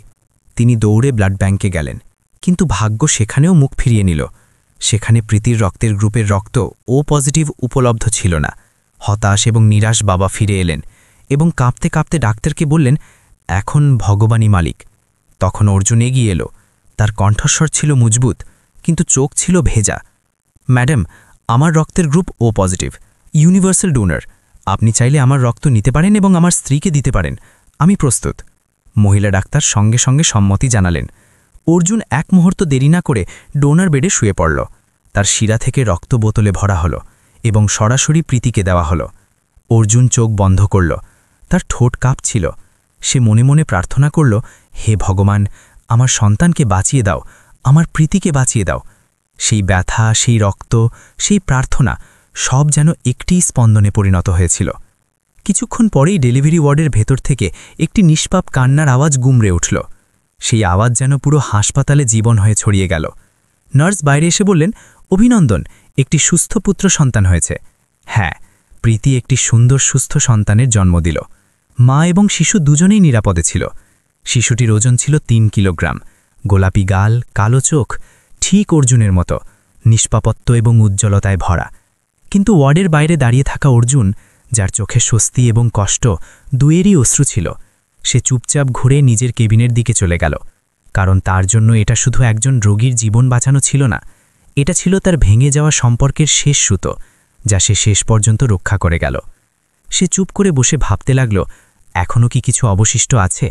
তিনি দৌড়ে ব্লাড ব্যাংকে গেলেন, কিন্তু ভাগ্য সেখানেও মুখ ফিরিয়ে নিল। সেখানে প্রীতির রক্তের গ্রুপের রক্ত ও পজিটিভ উপলব্ধ ছিল না। হতাশ এবং নিরাশ বাবা ফিরে এলেন এবং কাঁপতে কাঁপতে ডাক্তারকে বললেন, এখন ভগবানই মালিক। তখন অর্জুন এগিয়ে এলো। তার কণ্ঠস্বর ছিল মজবুত, কিন্তু চোখ ছিল ভেজা। ম্যাডাম, আমার রক্তের গ্রুপ ও পজিটিভ, ইউনিভার্সাল ডোনার। আপনি চাইলে আমার রক্ত নিতে পারেন এবং আমার স্ত্রীকে দিতে পারেন, আমি প্রস্তুত। মহিলা ডাক্তার সঙ্গে সঙ্গে সম্মতি জানালেন। অর্জুন এক মুহূর্ত দেরি না করে ডোনার বেডে শুয়ে পড়ল। তার শিরা থেকে রক্ত বোতলে ভরা হলো এবং সরাসরি প্রীতিকে দেওয়া হলো। অর্জুন চোখ বন্ধ করল। তার ঠোঁট কাঁপছিল। সে মনে মনে প্রার্থনা করল, হে ভগবান, আমার সন্তানকে বাঁচিয়ে দাও, আমার প্রীতিকে বাঁচিয়ে দাও। সেই ব্যথা, সেই রক্ত, সেই প্রার্থনা সব যেন একটি স্পন্দনে পরিণত হয়েছিল। কিছুক্ষণ পরেই ডেলিভারি ওয়ার্ডের ভেতর থেকে একটি নিষ্পাপ কান্নার আওয়াজ গুমড়ে উঠল। সেই আওয়াজ যেন পুরো হাসপাতালে জীবন হয়ে ছড়িয়ে গেল। নার্স বাইরে এসে বললেন, অভিনন্দন, একটি সুস্থ পুত্র সন্তান হয়েছে। হ্যাঁ, প্রীতি একটি সুন্দর সুস্থ সন্তানের জন্ম দিল। মা এবং শিশু দুজনেই নিরাপদে ছিল। শিশুটির ওজন ছিল ৩ কিলোগ্রাম, গোলাপি গাল, কালো চোখ, ঠিক অর্জুনের মতো, নিষ্পাপত্ব এবং উজ্জ্বলতায় ভরা। কিন্তু ওয়ার্ডের বাইরে দাঁড়িয়ে থাকা অর্জুন, যার চোখে স্বস্তি এবং কষ্ট দুয়েরই অশ্রু ছিল, সে চুপচাপ ঘুরে নিজের কেবিনের দিকে চলে গেল। কারণ তার জন্য এটা শুধু একজন রোগীর জীবন বাঁচানো ছিল না, এটা ছিল তার ভেঙে যাওয়া সম্পর্কের শেষ সুতো, যা সে শেষ পর্যন্ত রক্ষা করে গেল। সে চুপ করে বসে ভাবতে লাগল, এখনও কি কিছু অবশিষ্ট আছে?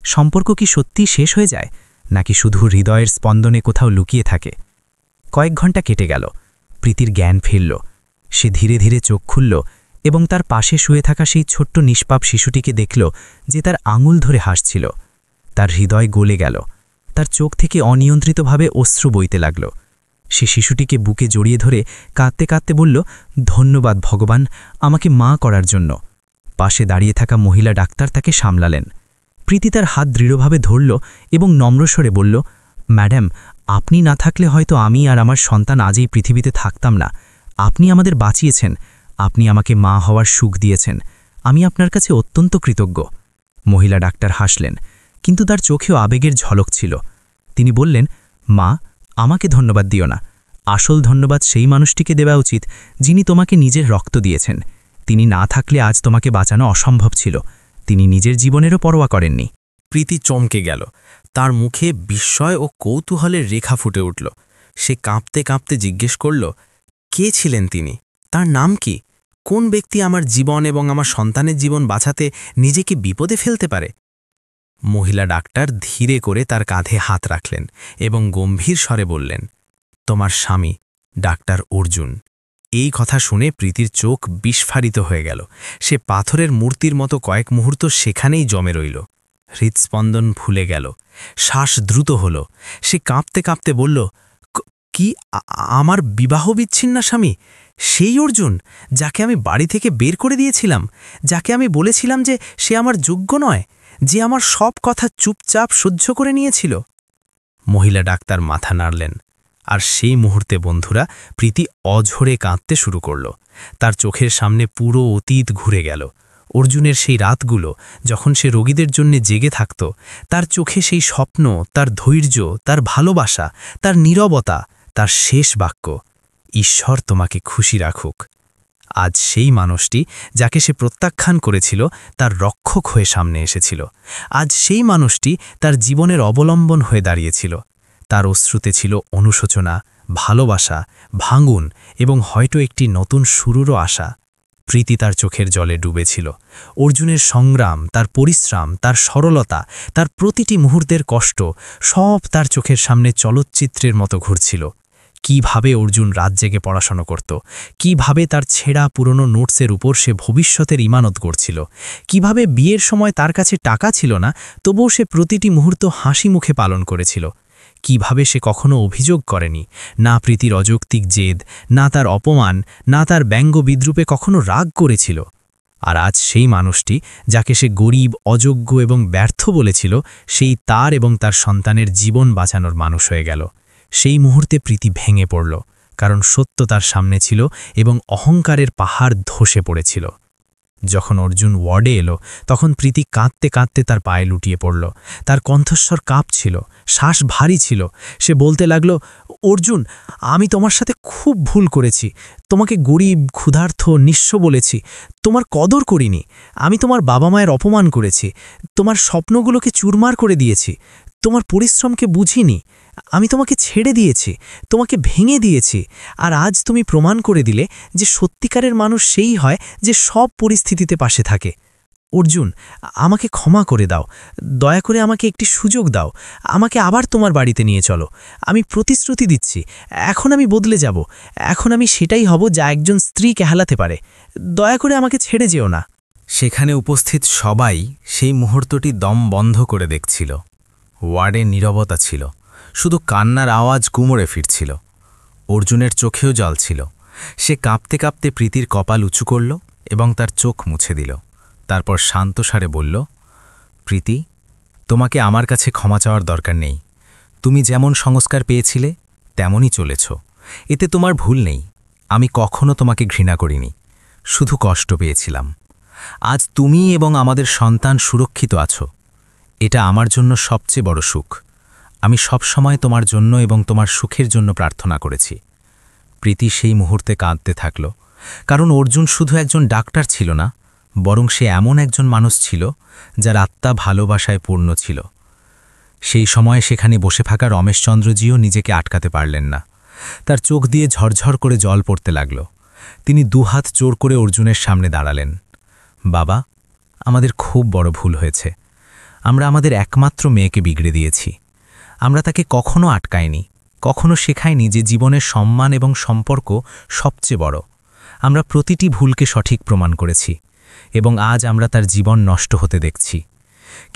সম্পর্ক কি সত্যিই শেষ হয়ে যায়, নাকি শুধু হৃদয়ের স্পন্দনে কোথাও লুকিয়ে থাকে? কয়েক ঘন্টা কেটে গেল। প্রীতির জ্ঞান ফিরল। সে ধীরে ধীরে চোখ খুলল এবং তার পাশে শুয়ে থাকা সেই ছোট্ট নিষ্পাপ শিশুটিকে দেখল, যে তার আঙুল ধরে হাসছিল। তার হৃদয় গলে গেল। তার চোখ থেকে অনিয়ন্ত্রিতভাবে অশ্রু বইতে লাগল। সে শিশুটিকে বুকে জড়িয়ে ধরে কাঁদতে কাঁদতে বলল, ধন্যবাদ ভগবান, আমাকে মা করার জন্য। পাশে দাঁড়িয়ে থাকা মহিলা ডাক্তার তাকে সামলালেন। প্রীতি তার হাত দৃঢ়ভাবে ধরল এবং নম্রস্বরে বলল, ম্যাডাম, আপনি না থাকলে হয়তো আমি আর আমার সন্তান আজ এই পৃথিবীতে থাকতাম না। আপনি আমাদের বাঁচিয়েছেন, আপনি আমাকে মা হওয়ার সুখ দিয়েছেন। আমি আপনার কাছে অত্যন্ত কৃতজ্ঞ। মহিলা ডাক্তার হাসলেন, কিন্তু তার চোখেও আবেগের ঝলক ছিল। তিনি বললেন, মা, আমাকে ধন্যবাদ দিও না। আসল ধন্যবাদ সেই মানুষটিকে দেওয়া উচিত যিনি তোমাকে নিজের রক্ত দিয়েছেন। তিনি না থাকলে আজ তোমাকে বাঁচানো অসম্ভব ছিল। তিনি নিজের জীবনেরও পরোয়া করেননি। প্রীতি চমকে গেল। তার মুখে বিস্ময় ও কৌতূহলের রেখা ফুটে উঠল। সে কাঁপতে কাঁপতে জিজ্ঞেস করল, কে ছিলেন তিনি? তার নাম কি? কোন ব্যক্তি আমার জীবন এবং আমার সন্তানের জীবন বাঁচাতে নিজেকে বিপদে ফেলতে পারে? মহিলা ডাক্তার ধীরে করে তার কাঁধে হাত রাখলেন এবং গম্ভীর স্বরে বললেন, তোমার স্বামী, ডাক্তার অর্জুন। এই কথা শুনে প্রীতির চোখ বিস্ফারিত হয়ে গেল। সে পাথরের মূর্তির মতো কয়েক মুহূর্ত সেখানেই জমে রইল। হৃৎস্পন্দন ভুলে গেল। শ্বাস দ্রুত হল। সে কাঁপতে কাঁপতে বলল, কি আমার বিবাহ বিচ্ছিন্ন স্বামী? সেই অর্জুন যাকে আমি বাড়ি থেকে বের করে দিয়েছিলাম, যাকে আমি বলেছিলাম যে সে আমার যোগ্য নয়, যে আমার সব কথা চুপচাপ সহ্য করে নিয়েছিল? মহিলা ডাক্তার মাথা নাড়লেন। আর সেই মুহূর্তে বন্ধুরা, প্রীতি অঝরে কাঁদতে শুরু করল। তার চোখের সামনে পুরো অতীত ঘুরে গেল। অর্জুনের সেই রাতগুলো যখন সে রোগীদের জন্য জেগে থাকত, তার চোখে সেই স্বপ্ন, তার ধৈর্য, তার ভালোবাসা, তার নীরবতা, তার শেষ বাক্য, ঈশ্বর তোমাকে খুশি রাখুক। আজ সেই মানুষটি যাকে সে প্রত্যাখ্যান করেছিল, তার রক্ষক হয়ে সামনে এসেছিল। আজ সেই মানুষটি তার জীবনের অবলম্বন হয়ে দাঁড়িয়েছিল। তার অশ্রুতে ছিল অনুশোচনা, ভালোবাসা, ভাঙন এবং হয়তো একটি নতুন শুরুরও আশা। প্রীতি তার চোখের জলে ডুবেছিল। অর্জুনের সংগ্রাম, তার পরিশ্রম, তার সরলতা, তার প্রতিটি মুহূর্তের কষ্ট সব তার চোখের সামনে চলচ্চিত্রের মতো ঘুরছিল। কিভাবে অর্জুন রাত জেগে পড়াশোনা করত, কিভাবে তার ছেঁড়া পুরনো নোটসের উপর সে ভবিষ্যতের ইমানত করছিল, কিভাবে বিয়ের সময় তার কাছে টাকা ছিল না, তবুও সে প্রতিটি মুহূর্ত হাসি মুখে পালন করেছিল। কিভাবে সে কখনো অভিযোগ করেনি, না প্রীতির অযৌক্তিক জেদ, না তার অপমান, না তার ব্যঙ্গ বিদ্রুপে কখনো রাগ করেছিল। আর আজ সেই মানুষটি যাকে সে গরিব, অযোগ্য এবং ব্যর্থ বলেছিল, সেই তার এবং তার সন্তানের জীবন বাঁচানোর মানুষ হয়ে গেল। সেই মুহূর্তে প্রীতি ভেঙে পড়ল, কারণ সত্য তার সামনে ছিল এবং অহংকারের পাহাড় ধসে পড়েছিল। যখন অর্জুন ওয়ার্ডে এলো, তখন প্রীতি কাঁদতে কাঁদতে তার পায়ে লুটিয়ে পড়ল। তার কণ্ঠস্বর কাঁপছিল, শ্বাস ভারী ছিল। সে বলতে লাগল, অর্জুন, আমি তোমার সাথে খুব ভুল করেছি। তোমাকে গরিব, ক্ষুধার্ত, নিঃস্ব বলেছি। তোমার কদর করিনি। আমি তোমার বাবা মায়ের অপমান করেছি। তোমার স্বপ্নগুলোকে চুরমার করে দিয়েছি। তোমার পরিশ্রমকে বুঝিনি। আমি তোমাকে ছেড়ে দিয়েছি, তোমাকে ভেঙে দিয়েছি। আর আজ তুমি প্রমাণ করে দিলে যে সত্যিকারের মানুষ সেই হয় যে সব পরিস্থিতিতে পাশে থাকে। অর্জুন, আমাকে ক্ষমা করে দাও, দয়া করে আমাকে একটি সুযোগ দাও, আমাকে আবার তোমার বাড়িতে নিয়ে চলো। আমি প্রতিশ্রুতি দিচ্ছি, এখন আমি বদলে যাব, এখন আমি সেটাই হব যা একজন স্ত্রীকে হালাতে পারে। দয়া করে আমাকে ছেড়ে যেও না। সেখানে উপস্থিত সবাই সেই মুহূর্তটি দম বন্ধ করে দেখছিল। ওয়ার্ডে নীরবতা ছিল, শুধু কান্নার আওয়াজ কুমড়ে ফিরছিল। অর্জুনের চোখেও জল ছিল। সে কাঁপতে কাঁপতে প্রীতির কপাল উঁচু করল এবং তার চোখ মুছে দিল। তারপর শান্ত স্বরে বলল, প্রীতি, তোমাকে আমার কাছে ক্ষমা চাওয়ার দরকার নেই। তুমি যেমন সংস্কার পেয়েছিলে তেমনই চলেছ, এতে তোমার ভুল নেই। আমি কখনো তোমাকে ঘৃণা করিনি, শুধু কষ্ট পেয়েছিলাম। আজ তুমি এবং আমাদের সন্তান সুরক্ষিত আছো, এটা আমার জন্য সবচেয়ে বড় সুখ। আমি সবসময় তোমার জন্য এবং তোমার সুখের জন্য প্রার্থনা করেছি। প্রীতি সেই মুহূর্তে কাঁদতে থাকল, কারণ অর্জুন শুধু একজন ডাক্তার ছিল না, বরং সে এমন একজন মানুষ ছিল যার আত্মা ভালোবাসায় পূর্ণ ছিল। সেই সময় সেখানে বসে থাকা রমেশচন্দ্রজিও নিজেকে আটকাতে পারলেন না। তার চোখ দিয়ে ঝরঝর করে জল পড়তে লাগল। তিনি দুহাত জোর করে অর্জুনের সামনে দাঁড়ালেন। বাবা, আমাদের খুব বড় ভুল হয়েছে। আমরা আমাদের একমাত্র মেয়েকে বিগড়ে দিয়েছি। আমরা তাকে কখনো আটকাইনি, কখনো শেখাইনি যে জীবনের সম্মান এবং সম্পর্ক সবচেয়ে বড়। আমরা প্রতিটি ভুলকে সঠিক প্রমাণ করেছি এবং আজ আমরা তার জীবন নষ্ট হতে দেখছি।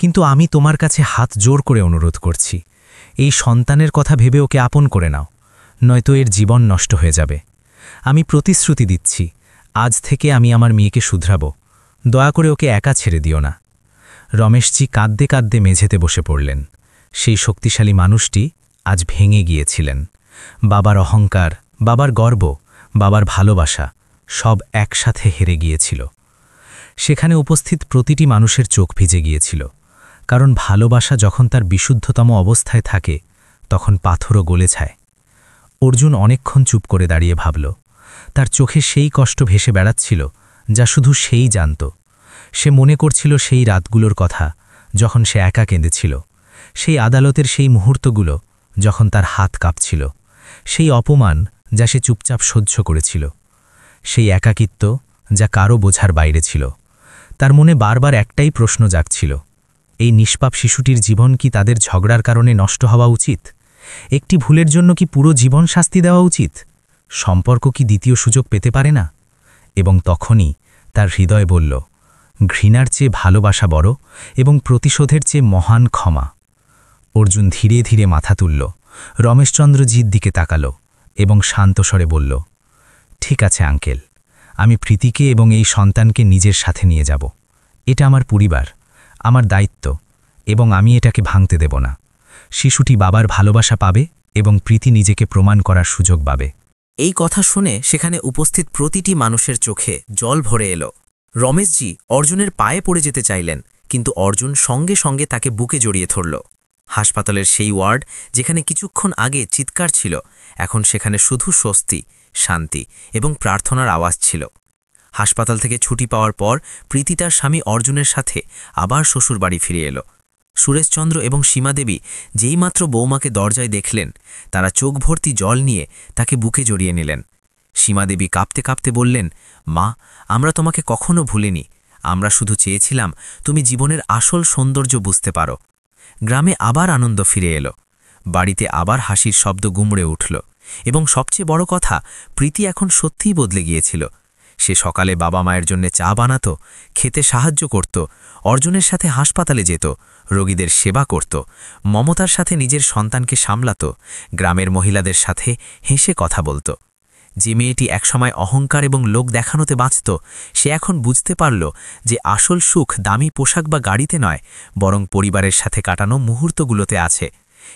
কিন্তু আমি তোমার কাছে হাত জোর করে অনুরোধ করছি, এই সন্তানের কথা ভেবে ওকে আপন করে নাও, নয়তো এর জীবন নষ্ট হয়ে যাবে। আমি প্রতিশ্রুতি দিচ্ছি, আজ থেকে আমি আমার মেয়েকে শুধরাব। দয়া করে ওকে একা ছেড়ে দিও না। রমেশজি কাঁদতে কাঁদতে মেঝেতে বসে পড়লেন। সেই শক্তিশালী মানুষটি আজ ভেঙে গিয়েছিলেন। বাবার অহংকার, বাবার গর্ব, বাবার ভালোবাসা সব একসাথে হেরে গিয়েছিল। সেখানে উপস্থিত প্রতিটি মানুষের চোখ ভিজে গিয়েছিল, কারণ ভালোবাসা যখন তার বিশুদ্ধতম অবস্থায় থাকে তখন পাথরও গলে যায়। অর্জুন অনেকক্ষণ চুপ করে দাঁড়িয়ে ভাবল। তার চোখে সেই কষ্ট ভেসে বেড়াচ্ছিল যা শুধু সেই জানত। সে মনে করছিল সেই রাতগুলোর কথা যখন সে একা কেঁদেছিল, সেই আদালতের সেই মুহূর্তগুলো যখন তার হাত কাঁপছিল, সেই অপমান যা সে চুপচাপ সহ্য করেছিল, সেই একাকিত্ব যা কারো বোঝার বাইরে ছিল। তার মনে বারবার একটাই প্রশ্ন জাগছিল, এই নিষ্পাপ শিশুটির জীবন কি তাদের ঝগড়ার কারণে নষ্ট হওয়া উচিত? একটি ভুলের জন্য কি পুরো জীবন শাস্তি দেওয়া উচিত? সম্পর্ক কি দ্বিতীয় সুযোগ পেতে পারে না? এবং তখনই তার হৃদয় বলল, ঘৃণার চেয়ে ভালোবাসা বড় এবং প্রতিশোধের চেয়ে মহান ক্ষমা। অর্জুন ধীরে ধীরে মাথা তুলল, রমেশচন্দ্রজির দিকে তাকালো এবং শান্ত স্বরে বলল, ঠিক আছে আঙ্কেল, আমি প্রীতিকে এবং এই সন্তানকে নিজের সাথে নিয়ে যাব। এটা আমার পরিবার, আমার দায়িত্ব, এবং আমি এটাকে ভাঙতে দেব না। শিশুটি বাবার ভালোবাসা পাবে এবং প্রীতি নিজেকে প্রমাণ করার সুযোগ পাবে। এই কথা শুনে সেখানে উপস্থিত প্রতিটি মানুষের চোখে জল ভরে এলো। রমেশজি অর্জুনের পায়ে পড়ে যেতে চাইলেন, কিন্তু অর্জুন সঙ্গে সঙ্গে তাকে বুকে জড়িয়ে ধরল। হাসপাতালের সেই ওয়ার্ড যেখানে কিছুক্ষণ আগে চিৎকার ছিল, এখন সেখানে শুধু স্বস্তি, শান্তি এবং প্রার্থনার আওয়াজ ছিল। হাসপাতাল থেকে ছুটি পাওয়ার পর প্রীতি তার স্বামী অর্জুনের সাথে আবার শ্বশুরবাড়ি ফিরে এলো। সুরেশচন্দ্র এবং সীমাদেবী যেইমাত্র বৌমাকে দরজায় দেখলেন, তারা চোখ ভর্তি জল নিয়ে তাকে বুকে জড়িয়ে নিলেন। সীমাদেবী কাঁপতে কাঁপতে বললেন, মা, আমরা তোমাকে কখনো ভুলিনি। আমরা শুধু চেয়েছিলাম তুমি জীবনের আসল সৌন্দর্য বুঝতে পারো। গ্রামে আবার আনন্দ ফিরে এলো। বাড়িতে আবার হাসির শব্দ গুমড়ে উঠল এবং সবচেয়ে বড় কথা, প্রীতি এখন সত্যিই বদলে গিয়েছিল। সে সকালে বাবা মায়ের জন্য চা বানাতো, খেতে সাহায্য করত, অর্জুনের সাথে হাসপাতালে যেত, রোগীদের সেবা করত, মমতার সাথে নিজের সন্তানকে সামলাত, গ্রামের মহিলাদের সাথে হেসে কথা বলত। যে মেয়েটি একসময় অহংকার এবং লোক দেখানোতে বাঁচত, সে এখন বুঝতে পারল যে আসল সুখ দামি পোশাক বা গাড়িতে নয়, বরং পরিবারের সাথে কাটানো মুহূর্তগুলোতে আছে।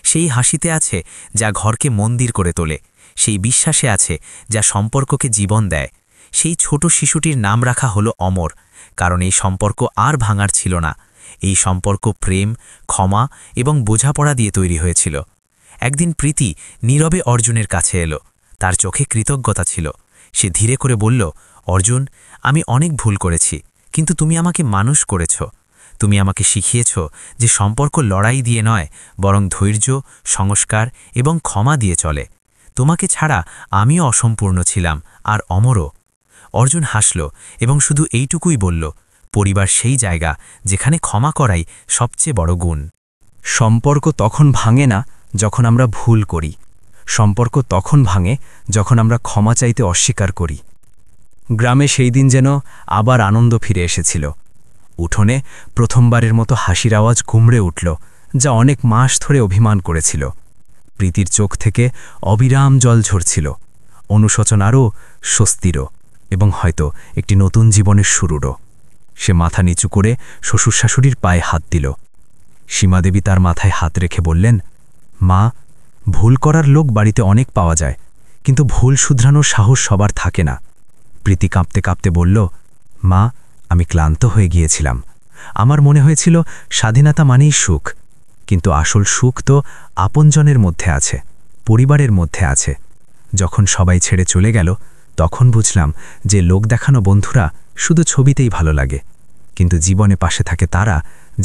সেই হাসিতে আছে যা ঘরকে মন্দির করে তোলে, সেই বিশ্বাসে আছে যা সম্পর্ককে জীবন দেয়। সেই ছোট শিশুটির নাম রাখা হলো অমর, কারণ এই সম্পর্ক আর ভাঙার ছিল না। এই সম্পর্ক প্রেম, ক্ষমা এবং বোঝাপড়া দিয়ে তৈরি হয়েছিল। একদিন প্রীতি নীরবে অর্জুনের কাছে এলো। তার চোখে কৃতজ্ঞতা ছিল। সে ধীরে করে বলল, অর্জুন, আমি অনেক ভুল করেছি, কিন্তু তুমি আমাকে মানুষ করেছ। তুমি আমাকে শিখিয়েছ যে সম্পর্ক লড়াই দিয়ে নয়, বরং ধৈর্য, সংস্কার এবং ক্ষমা দিয়ে চলে। তোমাকে ছাড়া আমিও অসম্পূর্ণ ছিলাম, আর অমরও। অর্জুন হাসল এবং শুধু এইটুকুই বলল, পরিবার সেই জায়গা যেখানে ক্ষমা করাই সবচেয়ে বড় গুণ। সম্পর্ক তখন ভাঙে না যখন আমরা ভুল করি, সম্পর্ক তখন ভাঙে যখন আমরা ক্ষমা চাইতে অস্বীকার করি। গ্রামে সেই দিন যেন আবার আনন্দ ফিরে এসেছিল। উঠোনে প্রথমবারের মতো হাসির আওয়াজ গুমড়ে উঠল, যা অনেক মাস ধরে অভিমান করেছিল। প্রীতির চোখ থেকে অবিরাম জল ঝরছিল, অনুশোচনারও, স্বস্তিরও, এবং হয়তো একটি নতুন জীবনের শুরুরও। সে মাথা নিচু করে শ্বশুর শাশুড়ির পায়ে হাত দিল। সীমাদেবী তার মাথায় হাত রেখে বললেন, মা, ভুল করার লোক বাড়িতে অনেক পাওয়া যায়, কিন্তু ভুল শুধরানোর সাহস সবার থাকে না। প্রীতি কাঁপতে কাঁপতে বলল, মা, আমি ক্লান্ত হয়ে গিয়েছিলাম। আমার মনে হয়েছিল স্বাধীনতা মানেই সুখ, কিন্তু আসল সুখ তো আপনজনের মধ্যে আছে, পরিবারের মধ্যে আছে। যখন সবাই ছেড়ে চলে গেল তখন বুঝলাম যে লোক দেখানো বন্ধুরা শুধু ছবিতেই ভালো লাগে, কিন্তু জীবনে পাশে থাকে তারা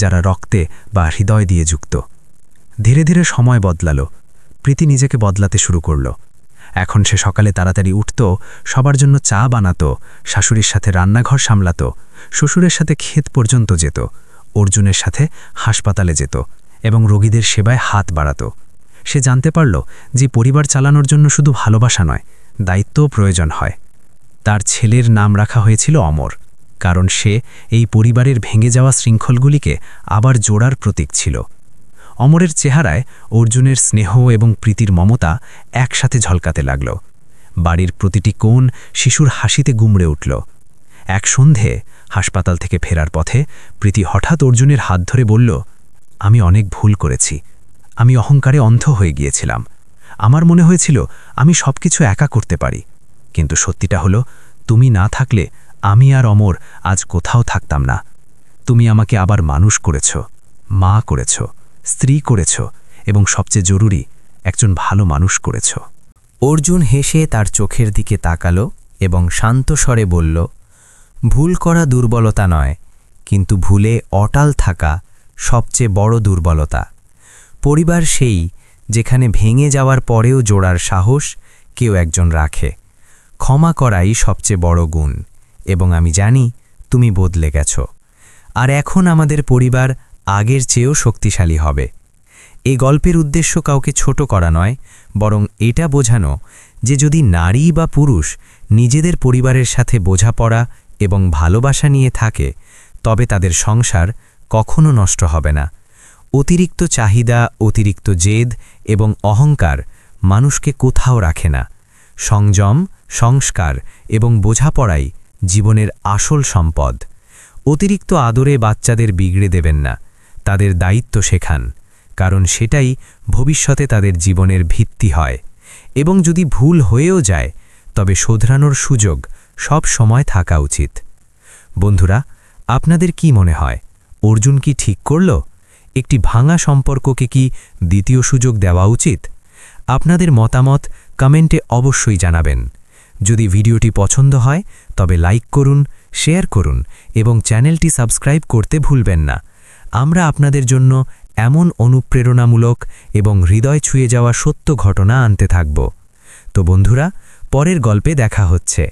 যারা রক্তে বা হৃদয় দিয়ে যুক্ত। ধীরে ধীরে সময় বদলালো, প্রীতি নিজেকে বদলাতে শুরু করল। এখন সে সকালে তাড়াতাড়ি উঠত, সবার জন্য চা বানাত, শাশুড়ির সাথে রান্নাঘর সামলাত, শ্বশুরের সাথে ক্ষেত পর্যন্ত যেত, অর্জুনের সাথে হাসপাতালে যেত এবং রোগীদের সেবায় হাত বাড়াত। সে জানতে পারল যে পরিবার চালানোর জন্য শুধু ভালোবাসা নয়, দায়িত্বও প্রয়োজন হয়। তার ছেলের নাম রাখা হয়েছিল অমর, কারণ সে এই পরিবারের ভেঙে যাওয়া শৃঙ্খলগুলিকে আবার জোড়ার প্রতীক ছিল। অমরের চেহারায় অর্জুনের স্নেহ এবং প্রীতির মমতা একসাথে ঝলকাতে লাগল। বাড়ির প্রতিটি কোণ শিশুর হাসিতে গুমড়ে উঠল। এক সন্ধে হাসপাতাল থেকে ফেরার পথে প্রীতি হঠাৎ অর্জুনের হাত ধরে বলল, আমি অনেক ভুল করেছি, আমি অহংকারে অন্ধ হয়ে গিয়েছিলাম। আমার মনে হয়েছিল আমি সবকিছু একা করতে পারি, কিন্তু সত্যিটা হলো তুমি না থাকলে আমি আর অমর আজ কোথাও থাকতাম না। তুমি আমাকে আবার মানুষ করেছ, মা করেছ, স্ত্রী করেছ, এবং সবচেয়ে জরুরি, একজন ভালো মানুষ করেছ। অর্জুন হেসে তার চোখের দিকে তাকালো এবং শান্ত স্বরে বলল, ভুল করা দুর্বলতা নয়, কিন্তু ভুলে অটাল থাকা সবচেয়ে বড় দুর্বলতা। পরিবার সেই যেখানে ভেঙে যাওয়ার পরেও জোড়ার সাহস কেউ একজন রাখে। ক্ষমা করাই সবচেয়ে বড় গুণ, এবং আমি জানি তুমি বদলে গেছ। আর এখন আমাদের পরিবার আগের চেয়েও শক্তিশালী হবে। এই গল্পের উদ্দেশ্য কাউকে ছোট করা নয়, বরং এটা বোঝানো যে যদি নারী বা পুরুষ নিজেদের পরিবারের সাথে বোঝাপড়া এবং ভালোবাসা নিয়ে থাকে, তবে তাদের সংসার কখনো নষ্ট হবে না। অতিরিক্ত চাহিদা, অতিরিক্ত জেদ এবং অহংকার মানুষকে কোথাও রাখে না। সংযম, সংস্কার এবং বোঝাপড়াই জীবনের আসল সম্পদ। অতিরিক্ত আদরে বাচ্চাদের বিগড়ে দেবেন না, তাদের দায়িত্ব শেখান, কারণ সেটাই ভবিষ্যতে তাদের জীবনের ভিত্তি হয়। এবং যদি ভুল হয়েও যায়, তবে শোধরানোর সুযোগ সব সময় থাকা উচিত। বন্ধুরা, আপনাদের কি মনে হয়, অর্জুন কি ঠিক করল? একটি ভাঙা সম্পর্ককে কি দ্বিতীয় সুযোগ দেওয়া উচিত? আপনাদের মতামত কমেন্টে অবশ্যই জানাবেন। যদি ভিডিওটি পছন্দ হয় তবে লাইক করুন, শেয়ার করুন এবং চ্যানেলটি সাবস্ক্রাইব করতে ভুলবেন না। আমরা আপনাদের জন্য এমন অনুপ্রেরণামূলক এবং হৃদয় ছুঁয়ে যাওয়া সত্য ঘটনা আনতে থাকব। তো বন্ধুরা, পরের গল্পে দেখা হচ্ছে।